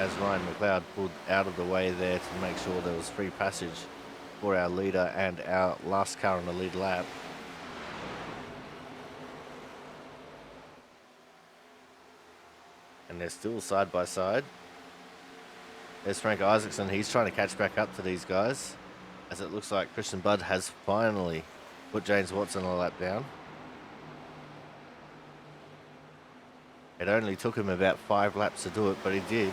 As Ryan McLeod pulled out of the way there to make sure there was free passage for our leader and our last car on the lead lap. And they're still side by side. There's Frank Isaacson. He's trying to catch back up to these guys, as it looks like Christian Budd has finally put James Watson a lap down. It only took him about 5 laps to do it, but he did.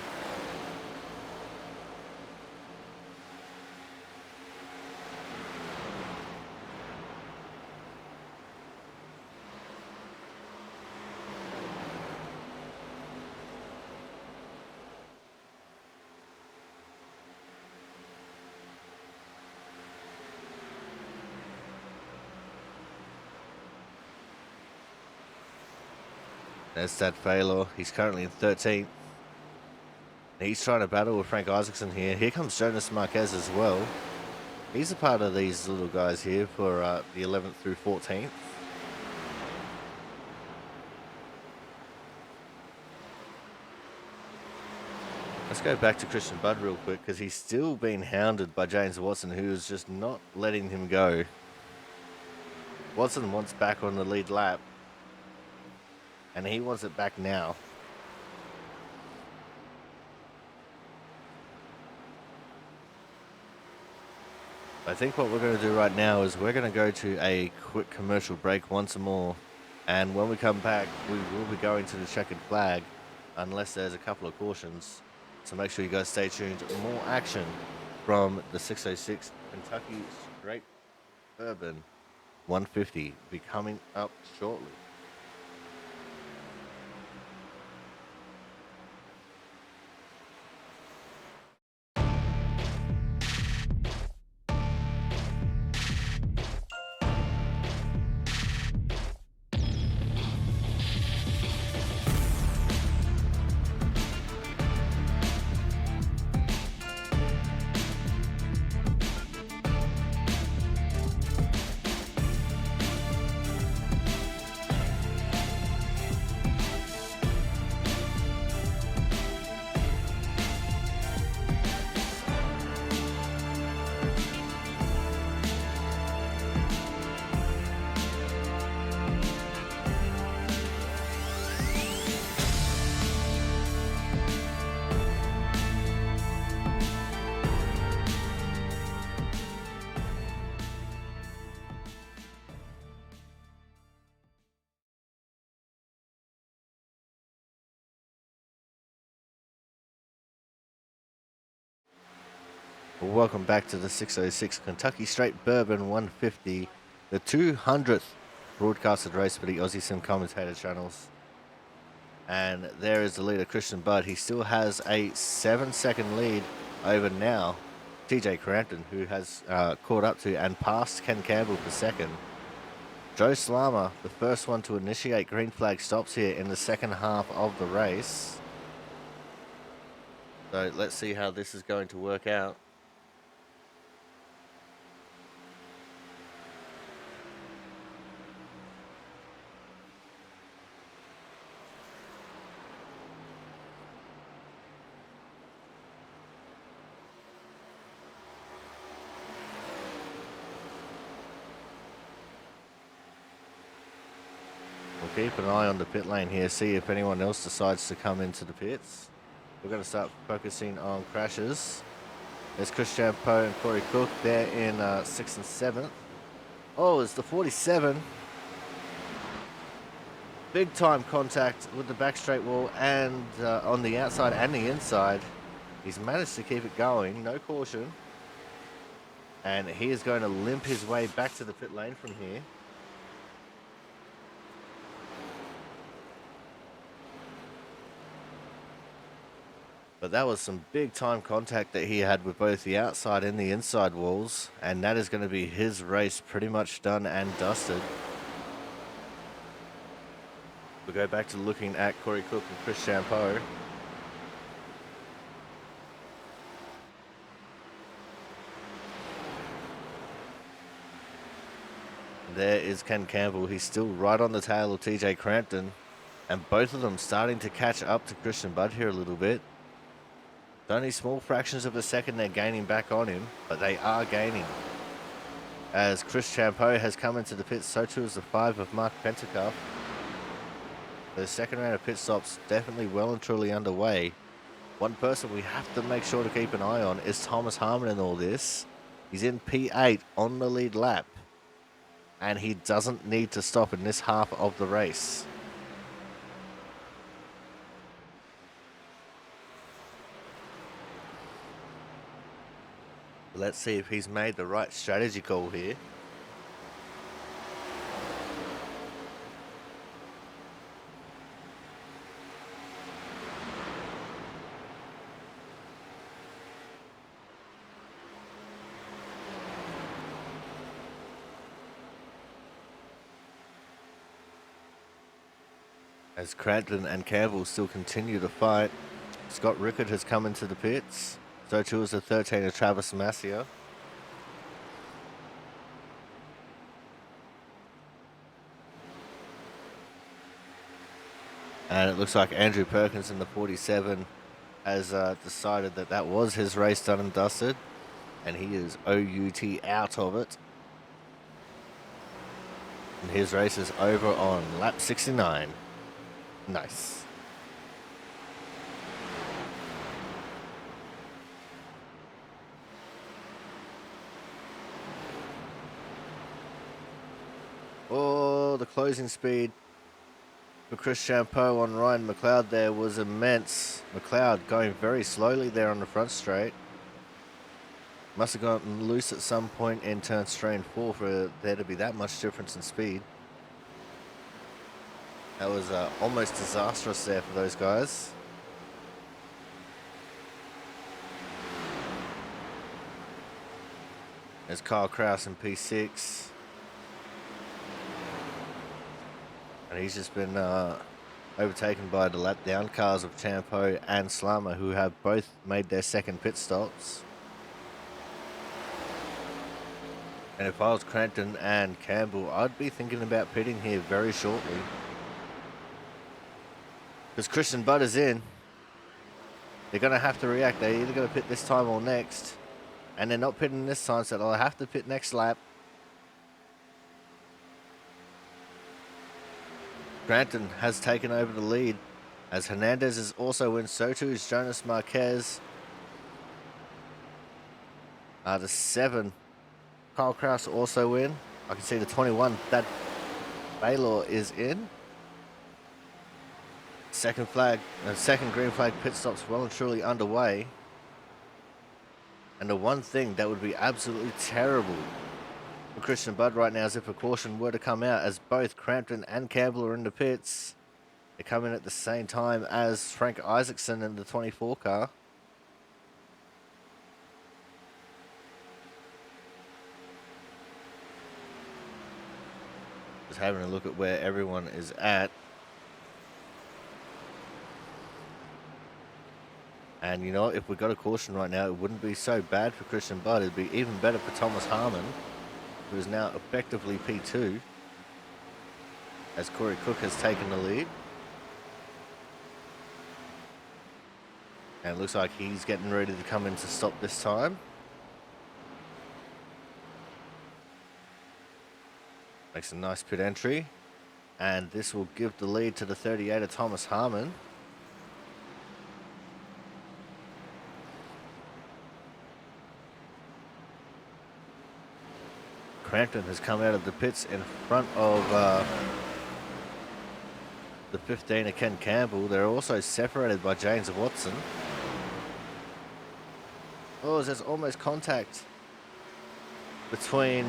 There's Sad Failor. He's currently in 13th. He's trying to battle with Frank Isaacson here. Here comes Jonas Marquez as well. He's a part of these little guys here for the 11th through 14th. Let's go back to Christian Budd real quick, because he's still being hounded by James Watson, who is just not letting him go. Watson wants back on the lead lap, and he wants it back now. I think what we're going to do right now is we're going to go to a quick commercial break once more. And when we come back, we will be going to the checkered flag, unless there's a couple of cautions. So make sure you guys stay tuned. More action from the 606 Kentucky Straight Bourbon 150 will be coming up shortly. Welcome back to the 606 Kentucky Straight Bourbon 150, the 200th broadcasted race for the Aussie Sim commentator channels. And there is the leader, Christian Budd. He still has a 7-second lead over now TJ Crampton, who has caught up to and passed Ken Campbell for second. Joe Slama, the first one to initiate green flag stops here in the second half of the race. So let's see how this is going to work out. We'll keep an eye on the pit lane here, see if anyone else decides to come into the pits. We're going to start focusing on crashes. There's Chris Champeau and Corey Cook. They're in 6th and 7th. Oh, it's the 47. Big time contact with the back straight wall and on the outside and the inside. He's managed to keep it going, no caution. And he is going to limp his way back to the pit lane from here. But that was some big time contact that he had with both the outside and the inside walls. And that is going to be his race pretty much done and dusted. We go back to looking at Corey Cook and Chris Champeau. There is Ken Campbell. He's still right on the tail of TJ Crampton. And both of them starting to catch up to Christian Budd here a little bit. Only small fractions of a second they're gaining back on him, but they are gaining. As Chris Champeau has come into the pits, so too is the 5 of Mark Pentacuff. The second round of pit stops definitely well and truly underway. One person we have to make sure to keep an eye on is Thomas Harmon in all this. He's in P8 on the lead lap, and he doesn't need to stop in this half of the race. Let's see if he's made the right strategy call here. As Crampton and Campbell still continue to fight, Scott Rickard has come into the pits. So too is the 13 of Travis Massia. And it looks like Andrew Perkins in the 47 has decided that that was his race done and dusted. And he is OUT out of it. And his race is over on lap 69. Nice. Oh, the closing speed for Chris Champeau on Ryan McLeod there was immense. McLeod going very slowly there on the front straight. Must have gotten loose at some point in turn straight 4 for there to be that much difference in speed. That was almost disastrous there for those guys. There's Kyle Kraus in P6. And he's just been overtaken by the lap down cars of Champeau and Slama, who have both made their second pit stops. And if I was Crampton and Campbell, I'd be thinking about pitting here very shortly. Because Christian Budd is in. They're going to have to react. They're either going to pit this time or next. And they're not pitting this time, so they'll have to pit next lap. Crampton has taken over the lead as Hernandez is also in. So too is Jonas Marquez. The 7, Kyle Kraus also in. I can see the 21, that Baylor is in. Second green flag pit stops well and truly underway. And the one thing that would be absolutely terrible for Christian Budd right now is if a caution were to come out, as both Crampton and Campbell are in the pits. They come in at the same time as Frank Isaacson in the 24 car. Just having a look at where everyone is at. And you know, if we got a caution right now, it wouldn't be so bad for Christian Budd. It'd be even better for Thomas Harmon, who is now effectively P2, as Corey Cook has taken the lead. And it looks like he's getting ready to come in to stop this time. Makes a nice pit entry. And this will give the lead to the 38 of Thomas Harmon. Crampton has come out of the pits in front of the 15 of Ken Campbell. They're also separated by James Watson. Oh, there's almost contact between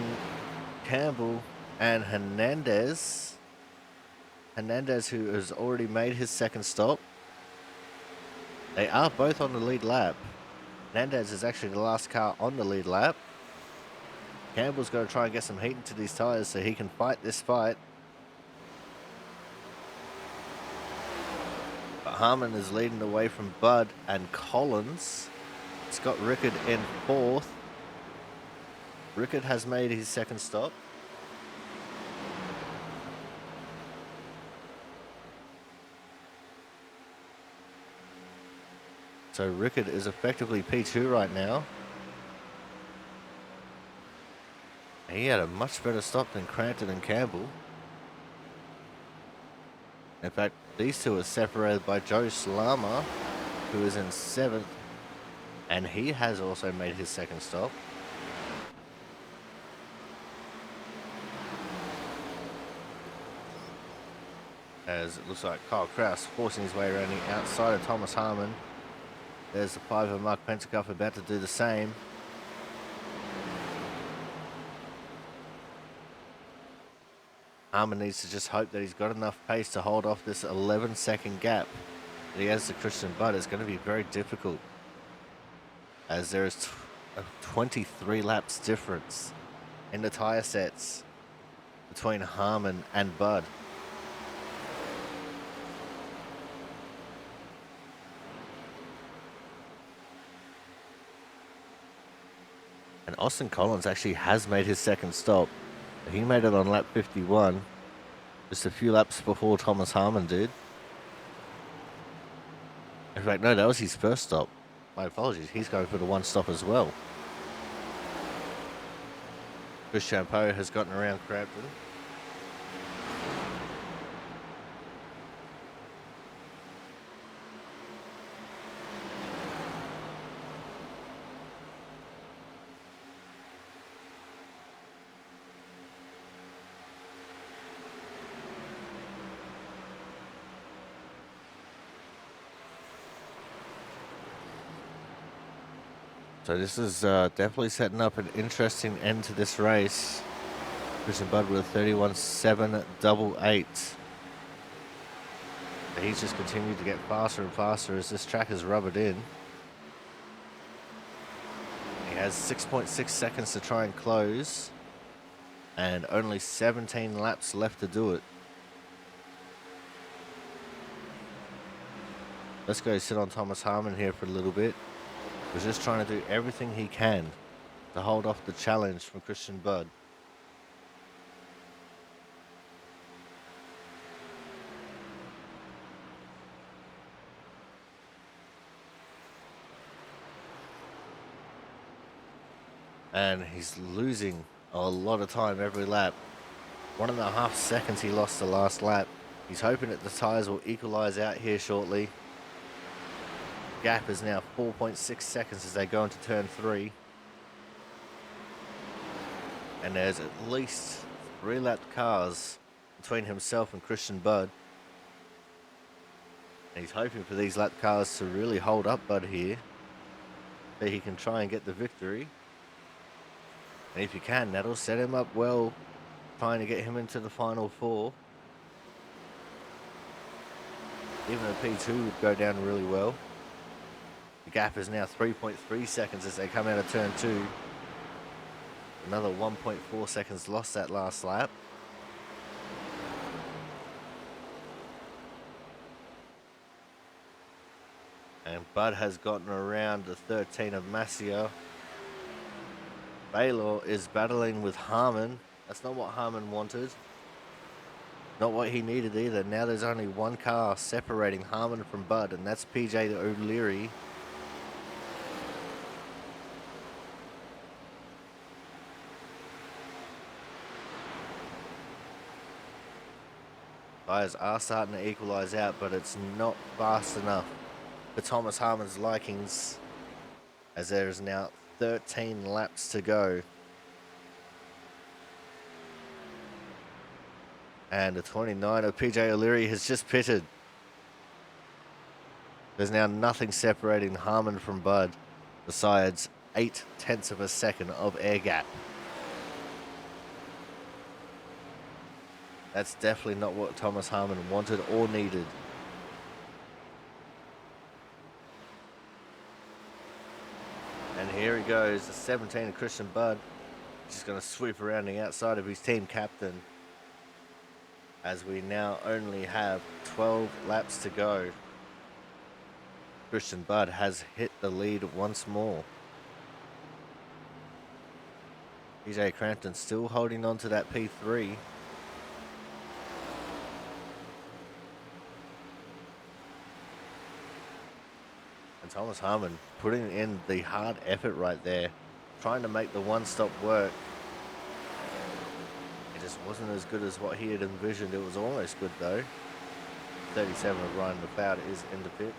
Campbell and Hernandez. Hernandez, who has already made his second stop. They are both on the lead lap. Hernandez is actually the last car on the lead lap. Campbell's got to try and get some heat into these tyres so he can fight this fight. But Harmon is leading away from Budd and Collins. Scott Rickard in fourth. Rickard has made his second stop. So Rickard is effectively P2 right now. He had a much better stop than Crampton and Campbell. In fact, these two are separated by Joe Slama, who is in seventh, and he has also made his second stop. As it looks like Kyle Kraus forcing his way around the outside of Thomas Harmon. There's the 5 of Mark Pentecoff about to do the same. Harmon needs to just hope that he's got enough pace to hold off this 11-second gap that he has to Christian Budd. It's going to be very difficult, as there is a 23 laps difference in the tyre sets between Harmon and Budd. And Austin Collins actually has made his second stop. He made it on lap 51, just a few laps before Thomas Harmon did. In fact, no, that was his first stop. My apologies, he's going for the one stop as well. Chris Champeau has gotten around Crampton. So this is definitely setting up an interesting end to this race. Christian Budd with a 31.788. He's just continued to get faster and faster as this track is rubbered in. He has 6.6 seconds to try and close, and only 17 laps left to do it. Let's go sit on Thomas Harmon here for a little bit. He's just trying to do everything he can to hold off the challenge from Christian Budd. And he's losing a lot of time every lap. 1.5 seconds he lost the last lap. He's hoping that the tyres will equalize out here shortly. Gap is now 4.6 seconds as they go into turn 3. And there's at least 3 lapped cars between himself and Christian Budd. And he's hoping for these lap cars to really hold up Budd here. so he can try and get the victory. And if you can, that'll set him up well, trying to get him into the final four. Even a P2 would go down really well. The gap is now 3.3 seconds as they come out of turn 2. Another 1.4 seconds lost that last lap. And Bud has gotten around the 13 of Masia. Baylor is battling with Harmon. That's not what Harmon wanted. Not what he needed either. Now there's only one car separating Harmon from Bud, and that's PJ O'Leary. Tires are starting to equalize out, but it's not fast enough for Thomas Harmon's likings, as there is now 13 laps to go. And the 29 of PJ O'Leary has just pitted. There's now nothing separating Harmon from Bud besides 0.8 of a second of air gap. That's definitely not what Thomas Harmon wanted or needed. And here he goes, the 17 of Christian Budd. Just going to sweep around the outside of his team captain, as we now only have 12 laps to go. Christian Budd has hit the lead once more. PJ Crampton still holding on to that P3. And Thomas Harmon putting in the hard effort right there, trying to make the one-stop work. It just wasn't as good as what he had envisioned. It was almost good though. 37 of Ryan McLeod is in the pits.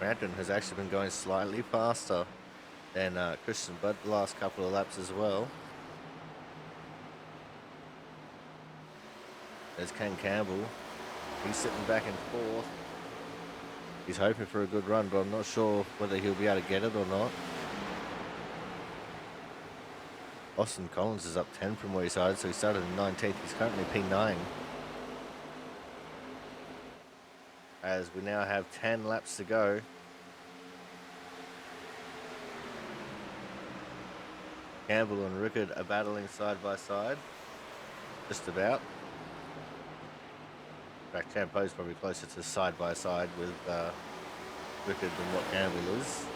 Crampton has actually been going slightly faster than Christian Budd the last couple of laps as well. There's Ken Campbell. He's sitting back in fourth. He's hoping for a good run, but I'm not sure whether he'll be able to get it or not. Austin Collins is up 10 from where he started, so he started in 19th. He's currently P9. As we now have 10 laps to go. Campbell and Rickard are battling side by side. Just about. In fact, Champo's probably closer to side by side with Rickard than what Campbell is.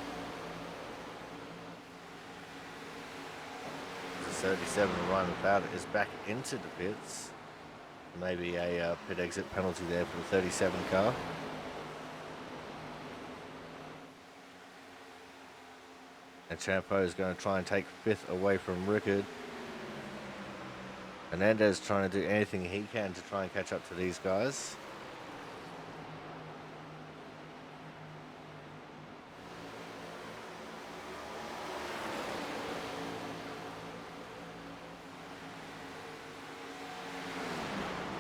The 37 of Ryan McLeod is back into the pits. Maybe a pit exit penalty there for the 37 car. And Champo is going to try and take fifth away from Rickard. Hernandez trying to do anything he can to try and catch up to these guys.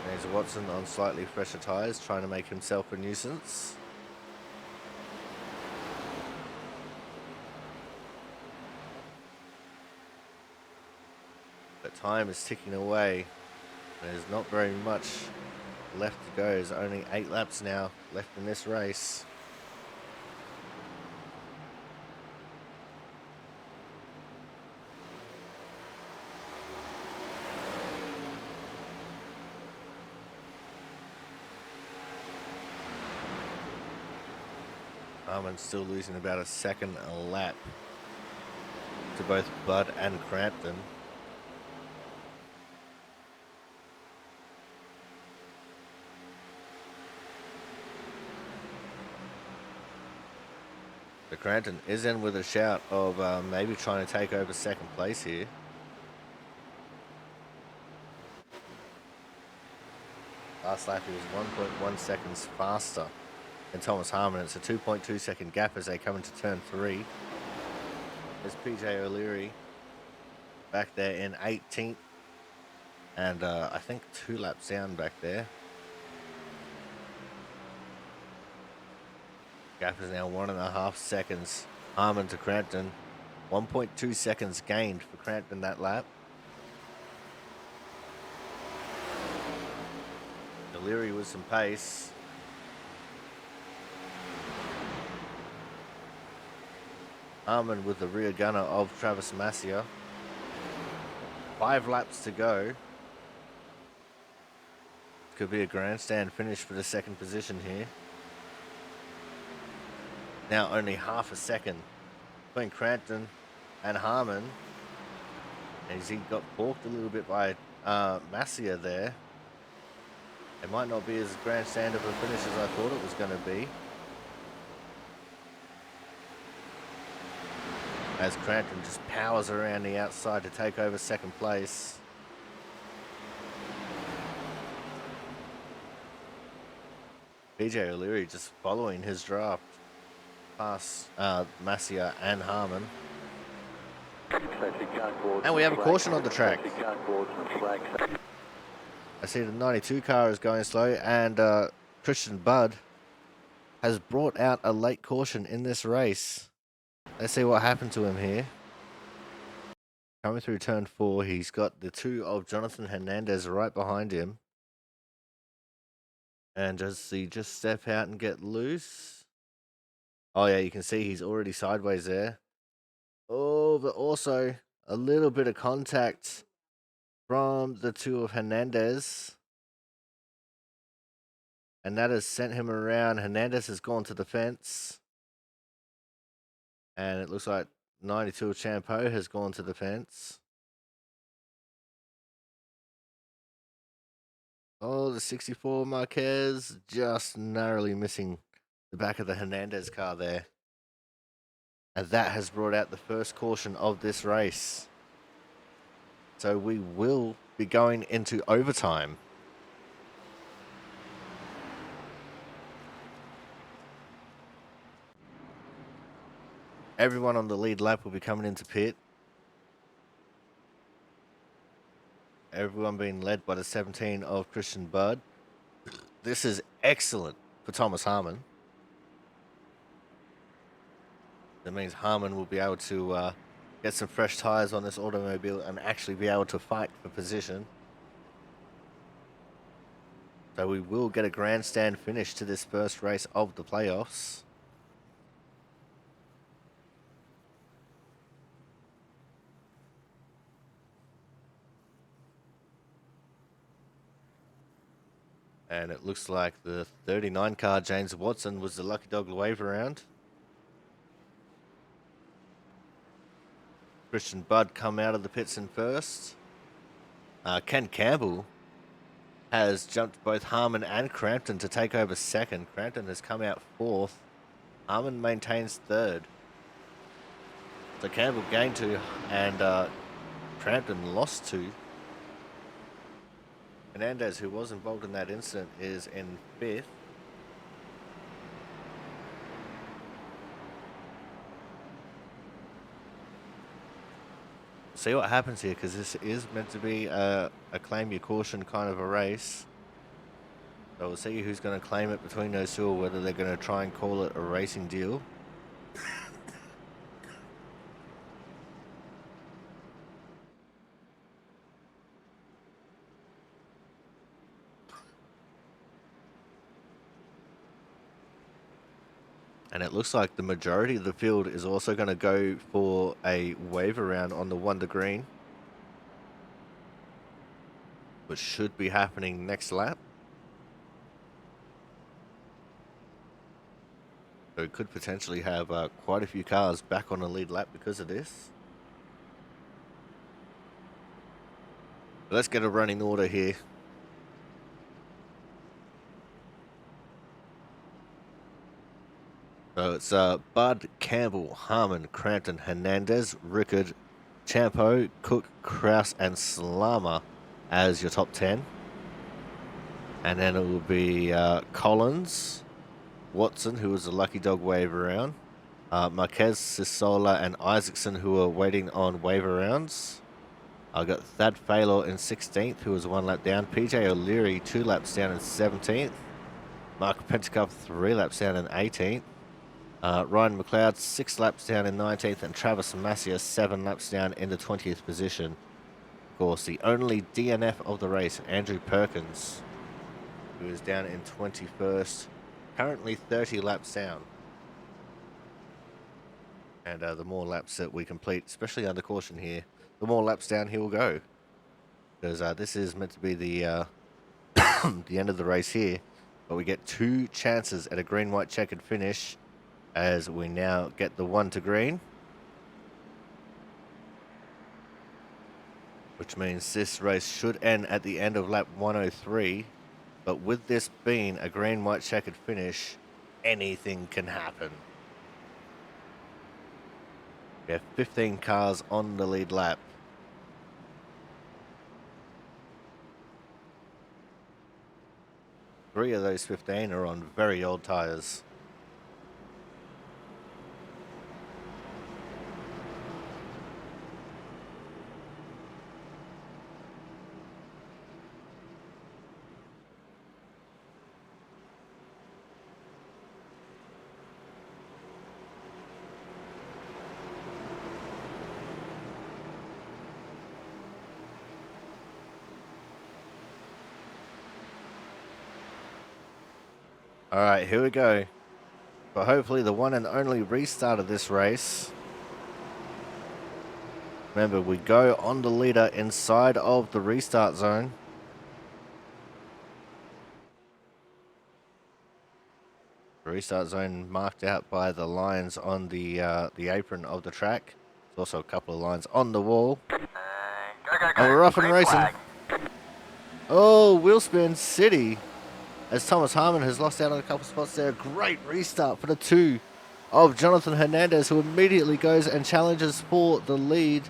There's Watson on slightly fresher tyres, trying to make himself a nuisance. But time is ticking away. There's not very much left to go. There's only 8 laps now left in this race. Harmon's still losing about a second a lap to both Budd and Crampton. But Crampton is in with a shout of maybe trying to take over second place here. Last lap he was 1.1 seconds faster than Thomas Harmon. It's a 2.2 second gap as they come into turn 3. There's PJ O'Leary. back there in 18th. And I think 2 laps down back there. Gap is now 1.5 seconds. Harmon to Crampton. 1.2 seconds gained for Crampton that lap. O'Leary with some pace. Harmon with the rear gunner of Travis Massia. 5 laps to go. Could be a grandstand finish for the second position here. Now only half a second between Crampton and Harmon. As he got balked a little bit by Massia there. It might not be as grandstand of a finish as I thought it was going to be. As Crampton just powers around the outside to take over second place. PJ O'Leary just following his draft past Massia and Harmon. And we have a caution on the track. I see the 92 car is going slow, and Christian Budd has brought out a late caution in this race. Let's see what happened to him here. Coming through turn 4, he's got the 2 of Jonathan Hernandez right behind him. And does he just step out and get loose? Oh yeah, you can see he's already sideways there. Oh, but also a little bit of contact from the 2 of Hernandez. And that has sent him around. Hernandez has gone to the fence. And it looks like 92 Champo has gone to the fence. Oh, the 64 Marquez just narrowly missing the back of the Hernandez car there. And that has brought out the first caution of this race. So we will be going into overtime. Everyone on the lead lap will be coming into pit. Everyone being led by the 17 of Christian Budd. This is excellent for Thomas Harmon. That means Harmon will be able to get some fresh tires on this automobile and actually be able to fight for position. So we will get a grandstand finish to this first race of the playoffs. And it looks like the 39 car, James Watson, was the lucky dog wave around. Christian Budd come out of the pits in first. Ken Campbell has jumped both Harmon and Crampton to take over second. Crampton has come out 4th. Harmon maintains 3rd. So Campbell gained 2 and Crampton lost 2. Hernandez, who was involved in that incident, is in 5th. See what happens here, because this is meant to be a claim your caution kind of a race. So we'll see who's going to claim it between those 2, or whether they're going to try and call it a racing deal. And it looks like the majority of the field is also going to go for a wave around on the 1 to green, which should be happening next lap. So it could potentially have quite a few cars back on the lead lap because of this. But let's get a running order here. So it's Budd, Campbell, Harmon, Crampton, Hernandez, Rickard, Champo, Cook, Kraus, and Slama as your top 10. And then it will be Collins, Watson, who was a lucky dog wave around, Marquez, Sisola, and Isaacson, who are waiting on wave arounds. I got Thad Faylor in 16th, who was 1 lap down. PJ O'Leary 2 laps down in 17th. Mark Pentecoff 3 laps down in 18th. Ryan McLeod 6 laps down in 19th, and Travis Masia 7 laps down in the 20th position. Of course, the only DNF of the race, Andrew Perkins, who is down in 21st, currently 30 laps down. And the more laps that we complete, especially under caution here, the more laps down he will go. Because this is meant to be the the end of the race here. But we get 2 chances at a green, white, checkered finish as we now get the 1 to green. Which means this race should end at the end of lap 103. But with this being a green, white, checkered finish, anything can happen. We have 15 cars on the lead lap. Three of those 15 are on very old tyres. Alright, here we go. But hopefully the one and only restart of this race. Remember, we go on the leader inside of the restart zone. The restart zone marked out by the lines on the apron of the track. There's also a couple of lines on the wall. And we're off and racing. Oh, wheel spin city. As Thomas Harmon has lost out on a couple spots there. Great restart for the 2 of Jonathan Hernandez, who immediately goes and challenges for the lead.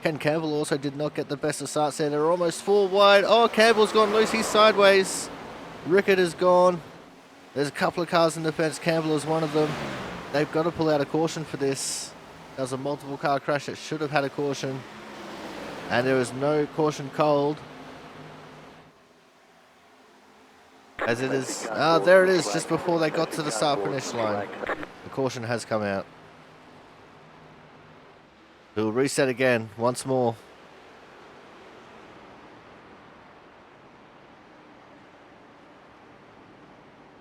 Ken Campbell also did not get the best of starts there. They're almost 4 wide. Oh, Campbell's gone loose. He's sideways. Rickard is gone. There's a couple of cars in the fence. Campbell is one of them. They've got to pull out a caution for this. There was a multiple car crash that should have had a caution. And there was no caution called. As it is, there it is, just before they got to the start-finish line. The caution has come out. We'll reset again, once more.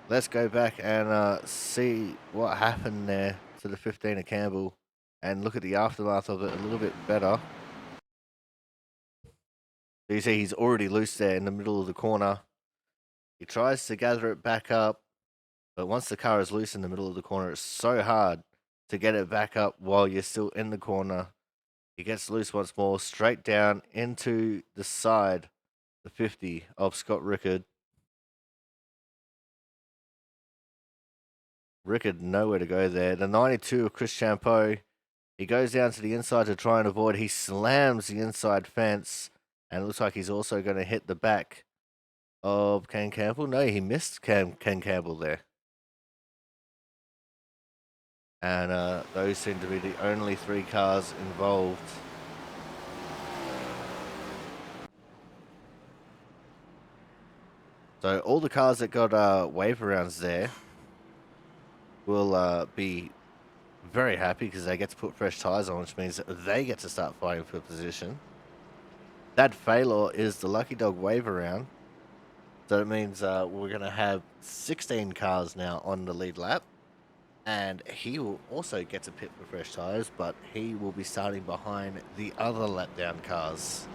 Let's go back and see what happened there to the 15 of Campbell and look at the aftermath of it a little bit better. So you see he's already loose there in the middle of the corner. He tries to gather it back up, but once the car is loose in the middle of the corner, it's so hard to get it back up while you're still in the corner. He gets loose once more, straight down into the side, the 50 of Scott Rickard. Rickard nowhere to go there. The 92 of Chris Champeau, he goes down to the inside to try and avoid. He slams the inside fence, and it looks like he's also going to hit the back of Ken Campbell. No, he missed Ken Campbell there. And those seem to be the only 3 cars involved. So all the cars that got wave arounds there will be very happy because they get to put fresh tyres on, which means that they get to start fighting for position. That Faylor is the lucky dog wave around. So it means we're going to have 16 cars now on the lead lap. And he will also get to pit for fresh tyres, but he will be starting behind the other lap down cars.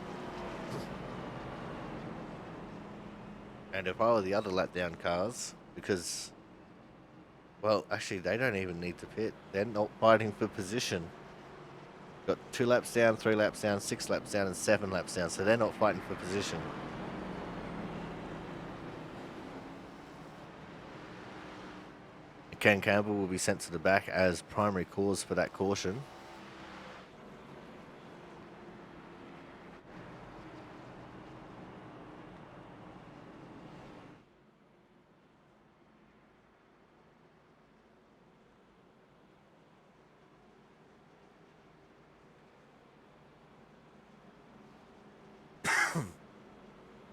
And if I were the other lap down cars, because, well, actually they don't even need to pit. They're not fighting for position. Got 2 laps down, 3 laps down, 6 laps down, and 7 laps down. So they're not fighting for position. Ken Campbell will be sent to the back as primary cause for that caution.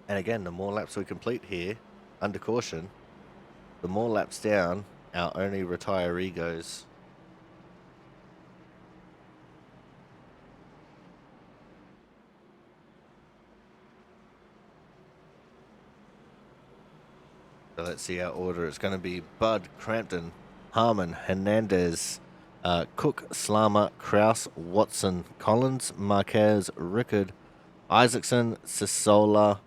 And again, the more laps we complete here, under caution, the more laps down our only retiree goes. So let's see our order. It's going to be Bud, Crampton, Harmon, Hernandez, Cook, Slama, Kraus, Watson, Collins, Marquez, Rickard, Isaacson, Sisola,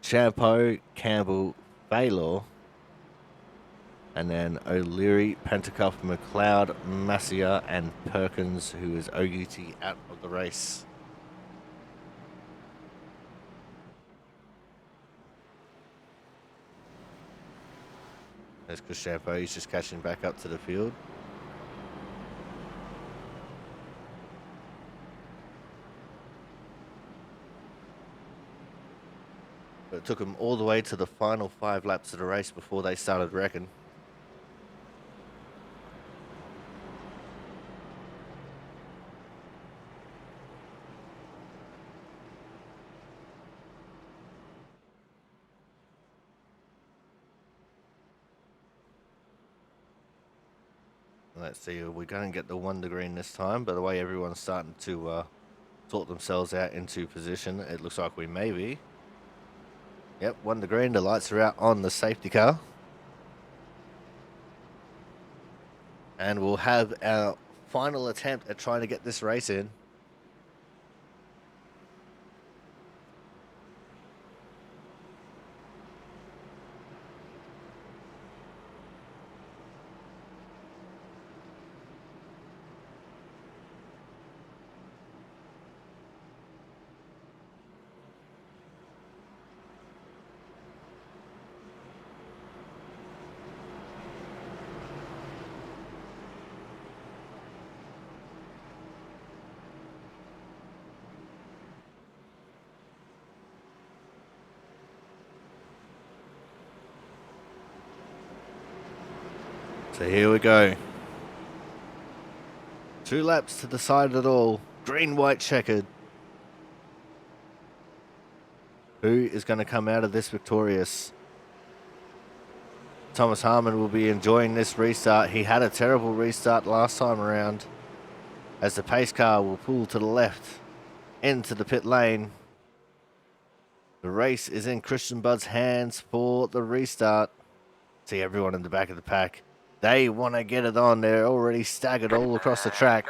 Champo, Campbell, Baylor, and then O'Leary, Pentecoff, McLeod, Massia, and Perkins, who is OUT out of the race. There's Champo, he's just catching back up to the field. But it took them all the way to the final 5 laps of the race before they started wrecking. Let's see, we're going to get the Wonder Green this time, but the way everyone's starting to sort themselves out into position, it looks like we may be. Yep, Wonder Green, the lights are out on the safety car. And we'll have our final attempt at trying to get this race in. So here we go. 2 laps to decide it all. Green, white, checkered. Who is going to come out of this victorious? Thomas Harmon will be enjoying this restart. He had a terrible restart last time around, as the pace car will pull to the left into the pit lane. The race is in Christian Budd's hands for the restart. See everyone in the back of the pack. They want to get it on. They're already staggered all across the track.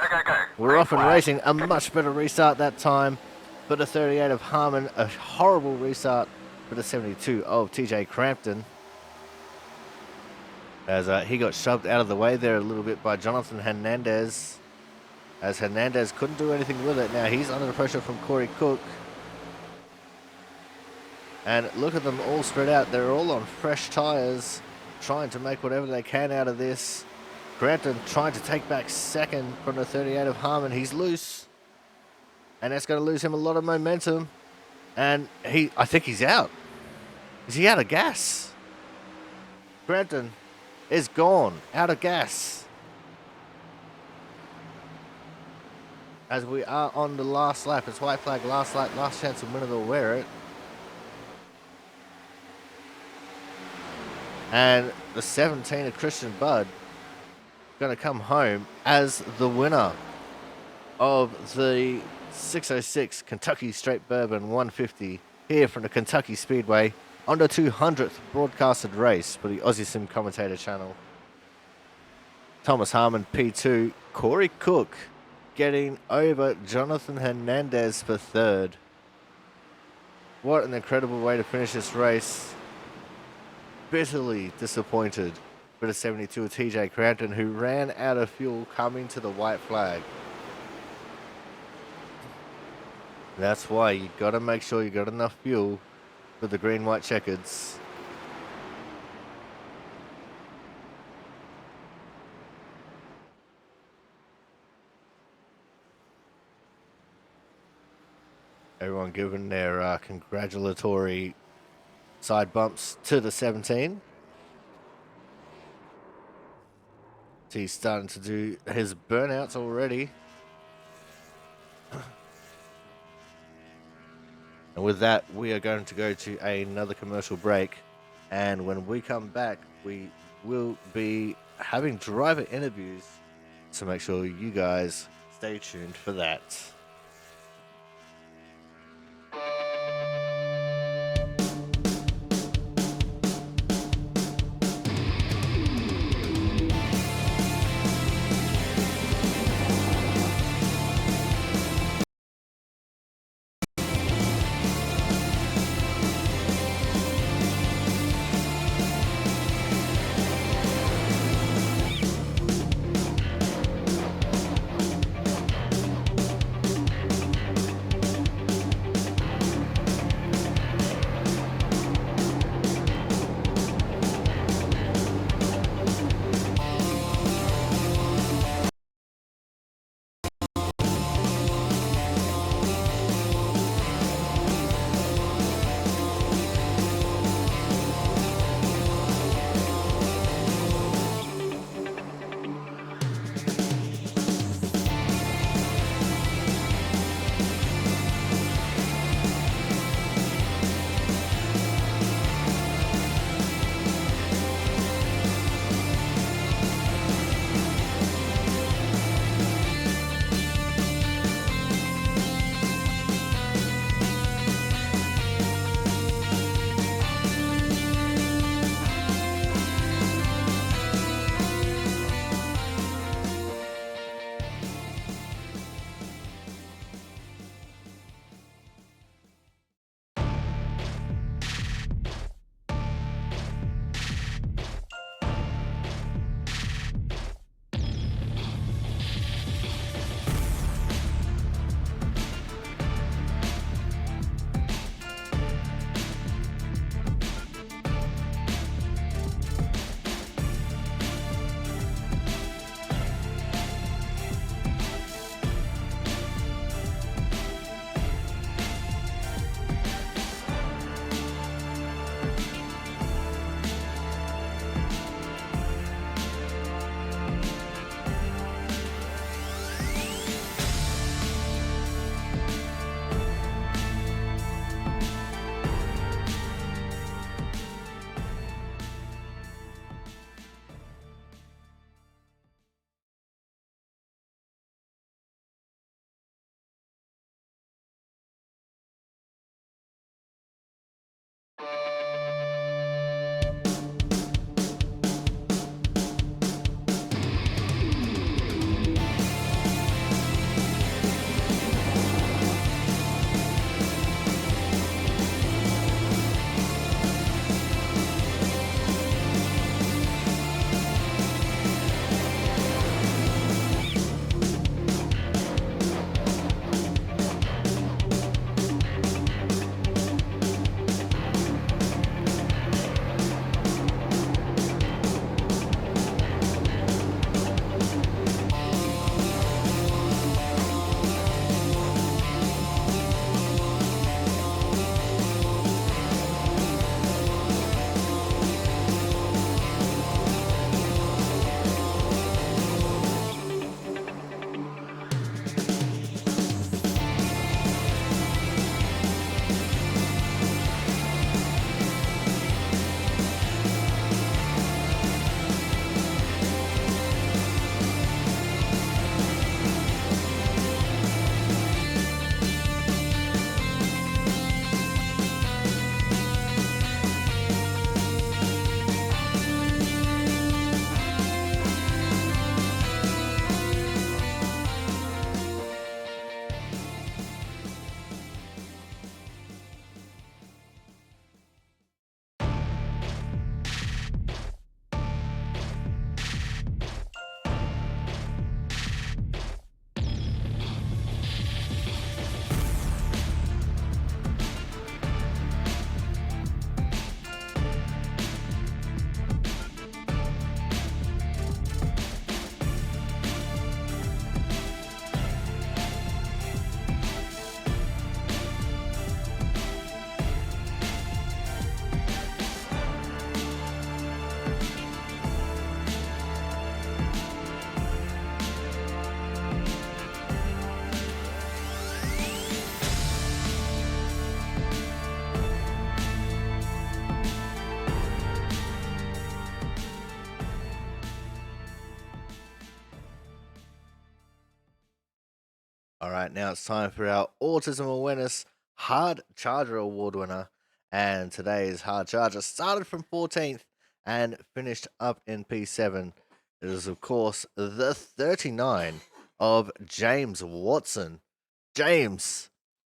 We're off and racing. A much better restart that time for the 38 of Harmon. A horrible restart for the 72 of TJ Crampton, as he got shoved out of the way there a little bit by Jonathan Hernandez, as Hernandez couldn't do anything with it. Now he's under the pressure from Corey Cook. And look at them all spread out. They're all on fresh tyres, trying to make whatever they can out of this. Crampton trying to take back second from the 38 of Harmon. He's loose, and that's going to lose him a lot of momentum. And I think he's out. Is he out of gas? Crampton is gone, out of gas. As we are on the last lap. It's white flag, last lap, last chance of winner to wear it. And the 17 of Christian Budd going to come home as the winner of the 606 Kentucky Straight Bourbon 150 here from the Kentucky Speedway on the 200th broadcasted race for the Aussie Sim Commentator channel. Thomas Harmon P2, Corey Cook getting over Jonathan Hernandez for third. What an incredible way to finish this race. Bitterly disappointed for the 72 of TJ Crampton, who ran out of fuel coming to the white flag. That's why you got to make sure you got enough fuel for the green, white checkers. Everyone giving their congratulatory side bumps to the 17. He's starting to do his burnouts already. And And with that, we are going to go to another commercial break. And when we come back, we will be having driver interviews. So make sure you guys stay tuned for that. All right, now it's time for our Autism Awareness Hard Charger Award winner. And today's Hard Charger started from 14th and finished up in P7. It is, of course, the 39 of James Watson. James,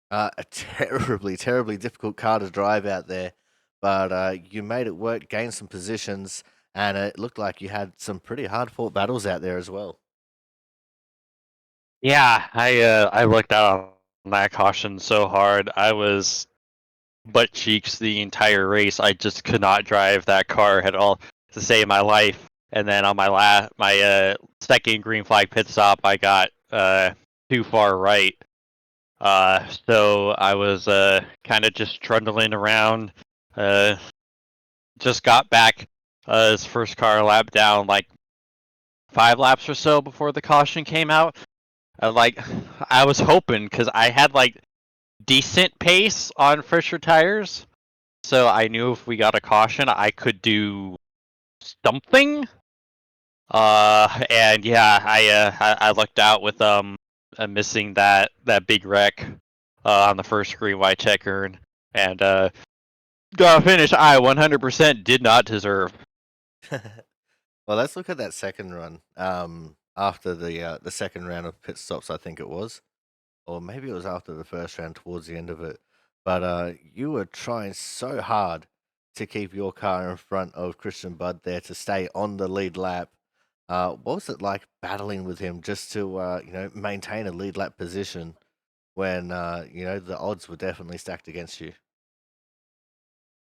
a terribly, terribly difficult car to drive out there, but you made it work, gained some positions, and it looked like you had some pretty hard fought battles out there as well. Yeah, I looked out on that caution so hard. I was butt cheeks the entire race. I just could not drive that car at all to save my life. And then on my second green flag pit stop, I got too far right. So I was kind of just trundling around. Uh, just got back his first car lap down like 5 laps or so before the caution came out. Like I was hoping because I had like decent pace on fresher tires, so I knew if we got a caution, I could do something. And yeah, I lucked out with missing that big wreck on the first green white checker and got a finish I 100% did not deserve. Well, let's look at that second run. After the second round of pit stops, I think it was, or maybe it was after the first round, towards the end of it. But you were trying so hard to keep your car in front of Christian Budd there to stay on the lead lap. What was it like battling with him just to maintain a lead lap position when the odds were definitely stacked against you?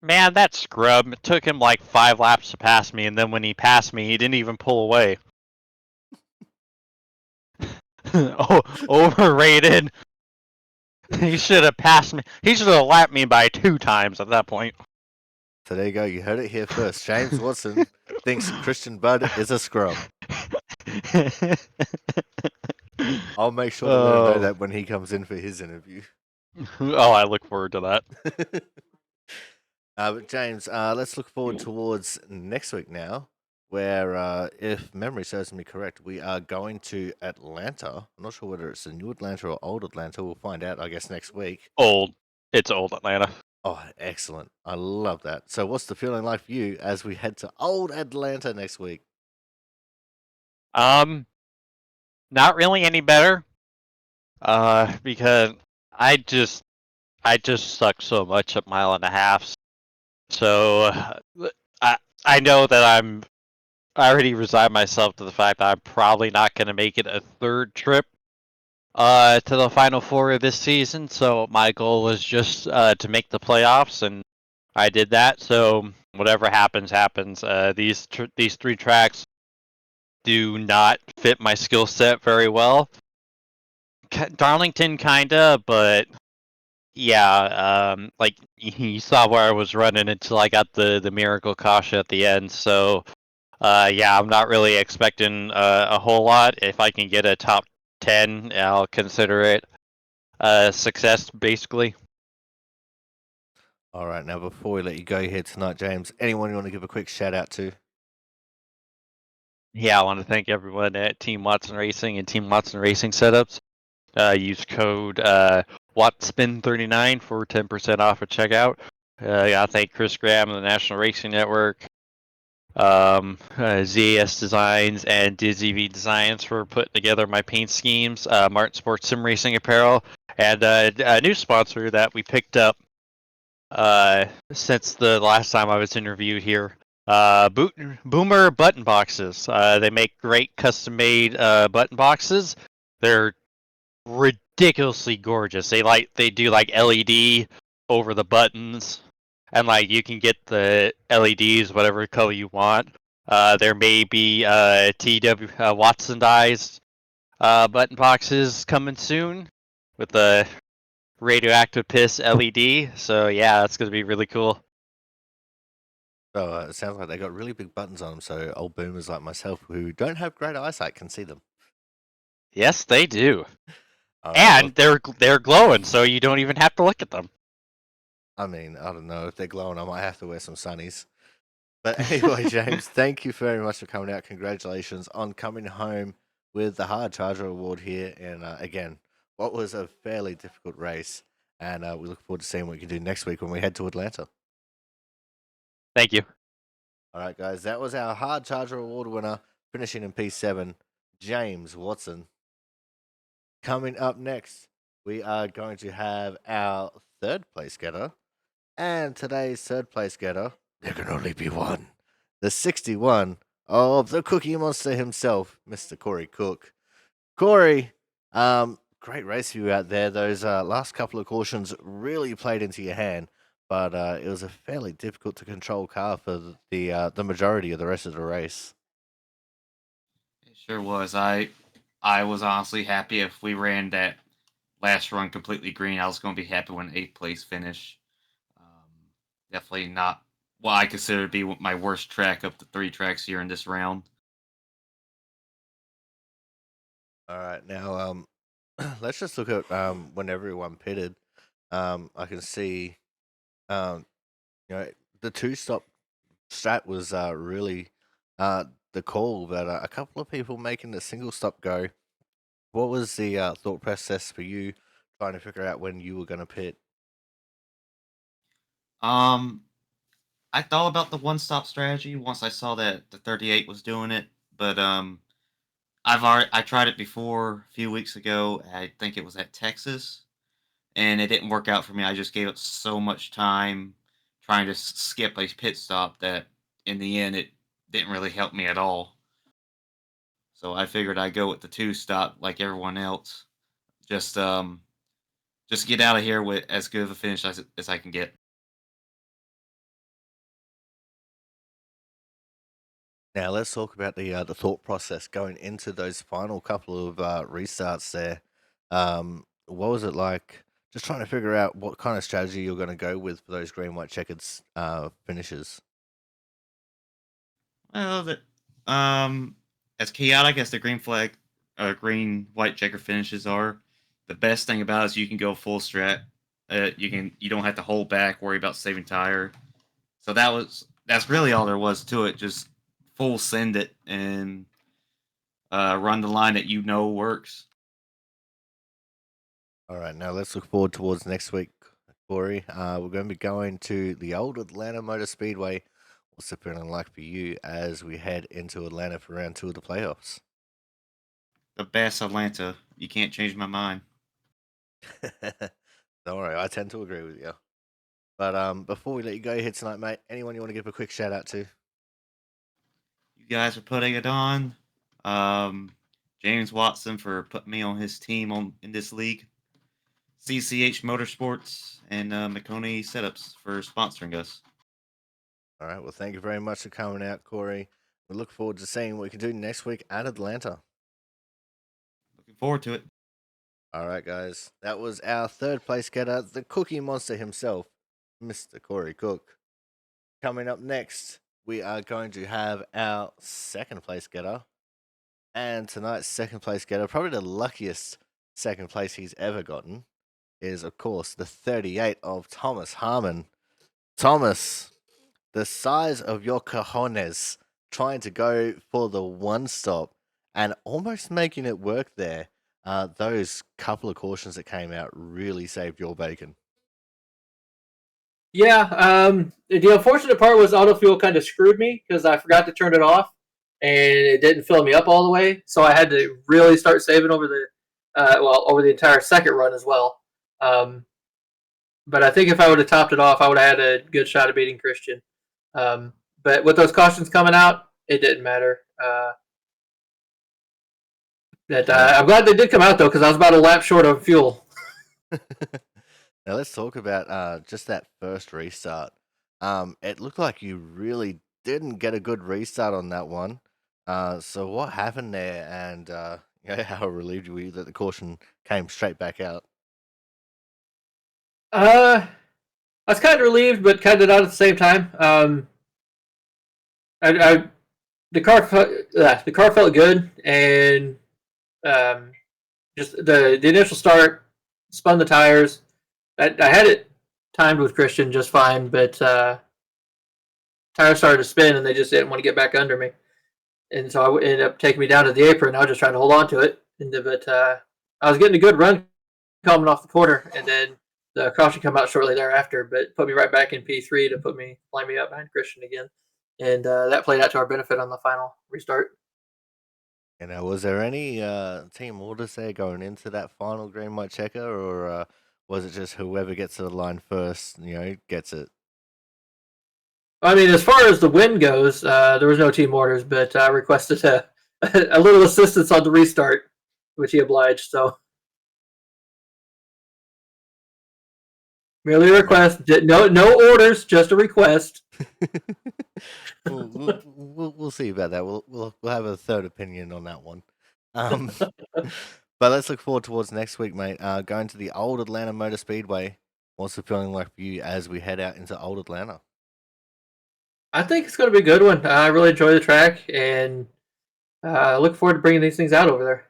Man, that scrub, it took him like 5 laps to pass me, and then when he passed me, he didn't even pull away. Oh, overrated. He should have passed me. He should have lapped me by 2 times at that point. So there you go. You heard it here first. James Watson thinks Christian Budd is a scrub. I'll make sure to let him know that when he comes in for his interview. Oh, I look forward to that. But James, let's look forward towards next week now, where, if memory serves me correct, we are going to Atlanta. I'm not sure whether it's the new Atlanta or old Atlanta. We'll find out, I guess, next week. Old. It's old Atlanta. Oh, excellent. I love that. So what's the feeling like for you as we head to old Atlanta next week? Not really any better. Because I just suck so much at mile and a half. So I know that I already resigned myself to the fact that I'm probably not going to make it a third trip to the Final Four of this season. So my goal was just to make the playoffs, and I did that. So whatever happens, happens. These 3 tracks do not fit my skill set very well. Darlington kinda, but yeah, like you saw where I was running until I got the miracle caution at the end. So yeah, I'm not really expecting a whole lot. If I can get a top 10, I'll consider it a success, basically. All right, now before we let you go here tonight, James, anyone you want to give a quick shout out to? Yeah, I want to thank everyone at Team Watson Racing and Team Watson Racing Setups. Use code WATSPIN39 for 10% off at checkout. I thank Chris Graham and the National Racing Network, ZAS Designs, and DizzyV Designs for putting together my paint schemes, Martin Sports Sim Racing Apparel, and a new sponsor that we picked up since the last time I was interviewed here. Boomer button boxes. They make great custom-made button boxes. They're ridiculously gorgeous. They do like LED over the buttons, and like you can get the LEDs whatever color you want. There may be TW Watsonized button boxes coming soon with the radioactive piss LED. So yeah, that's gonna be really cool. So it sounds like they got really big buttons on them, so old boomers like myself who don't have great eyesight can see them. Yes, they do. All right, well, And they're glowing, so you don't even have to look at them. I mean, I don't know if they're glowing. I might have to wear some sunnies. But anyway, James, thank you very much for coming out. Congratulations on coming home with the Hard Charger Award here. And again, what was a fairly difficult race. And we look forward to seeing what we can do next week when we head to Atlanta. Thank you. All right, guys, that was our Hard Charger Award winner, finishing in P7, James Watson. Coming up next, we are going to have our third place getter. And today's third place getter, there can only be one. The 61 of the Cookie Monster himself, Mr. Corey Cook. Corey, great race for you out there. Those last couple of cautions really played into your hand, but it was a fairly difficult to control car for the majority of the rest of the race. It sure was. I was honestly happy if we ran that last run completely green. I was going to be happy when 8th place finish. Definitely not what I consider to be my worst track of the 3 tracks here in this round. All right, now let's just look at when everyone pitted. I can see, um, the 2-stop strat was really the call, but a couple of people making the single stop go. What was the thought process for you trying to figure out when you were going to pit? I thought about the one-stop strategy once I saw that the 38 was doing it, but I tried it before a few weeks ago. I think it was at Texas, and it didn't work out for me. I just gave it so much time trying to skip a pit stop that in the end it didn't really help me at all. So I figured I'd go with the 2-stop like everyone else. Just get out of here with as good of a finish as I can get. Now let's talk about the thought process going into those final couple of restarts there. What was it like? Just trying to figure out what kind of strategy you're going to go with for those green white checkered finishes. Well, as chaotic as the green white checker finishes are, the best thing about it is you can go full strat. You don't have to hold back, worry about saving tire. So that's really all there was to it. Just full send it and run the line that you know works. All right, now let's look forward towards next week, Corey. We're going to be going to the old Atlanta Motor Speedway. What's it feeling like for you as we head into Atlanta for round 2 of the playoffs? The best Atlanta. You can't change my mind. Don't worry, I tend to agree with you. But before we let you go here tonight, mate, anyone you want to give a quick shout out to? You guys are putting it on. James Watson for putting me on his team in this league. CCH Motorsports and McConey Setups for sponsoring us. All right, well, thank you very much for coming out, Corey. We look forward to seeing what we can do next week at Atlanta. Looking forward to it. All right, guys, that was our third place getter, the Cookie Monster himself, Mr. Corey Cook. Coming up next, we are going to have our second place getter. And tonight's second place getter, probably the luckiest second place he's ever gotten, is, of course, the 38 of Thomas Harmon. Thomas, the size of your cojones trying to go for the one stop and almost making it work there. Those couple of cautions that came out really saved your bacon. Yeah, the unfortunate part was auto fuel kind of screwed me because I forgot to turn it off and it didn't fill me up all the way. So I had to really start saving over the entire second run as well. But I think if I would have topped it off, I would have had a good shot at beating Christian. But with those cautions coming out, it didn't matter. I'm glad they did come out though, because I was about a lap short of fuel. Now let's talk about just that first restart. It looked like you really didn't get a good restart on that one. So what happened there, and how relieved were you that the caution came straight back out? I was kind of relieved, but kind of not at the same time. The car felt good, and just the initial start spun the tires. I had it timed with Christian just fine, but tires started to spin, and they just didn't want to get back under me, and so I ended up taking me down to the apron. I was just trying to hold on to it, but I was getting a good run coming off the corner, and then the caution come out shortly thereafter, but put me right back in P3 to line me up behind Christian again, and that played out to our benefit on the final restart. You know, was there any team orders there going into that final green white checker, or was it just whoever gets to the line first, gets it? I mean, as far as the win goes, there was no team orders, but I requested a little assistance on the restart, which he obliged. So merely a request. No orders, just a request. We'll see about that. We'll have a third opinion on that one. But let's look forward towards next week, mate. Going to the old Atlanta Motor Speedway. What's the feeling like for you as we head out into old Atlanta? I think it's going to be a good one. I really enjoy the track, and I look forward to bringing these things out over there.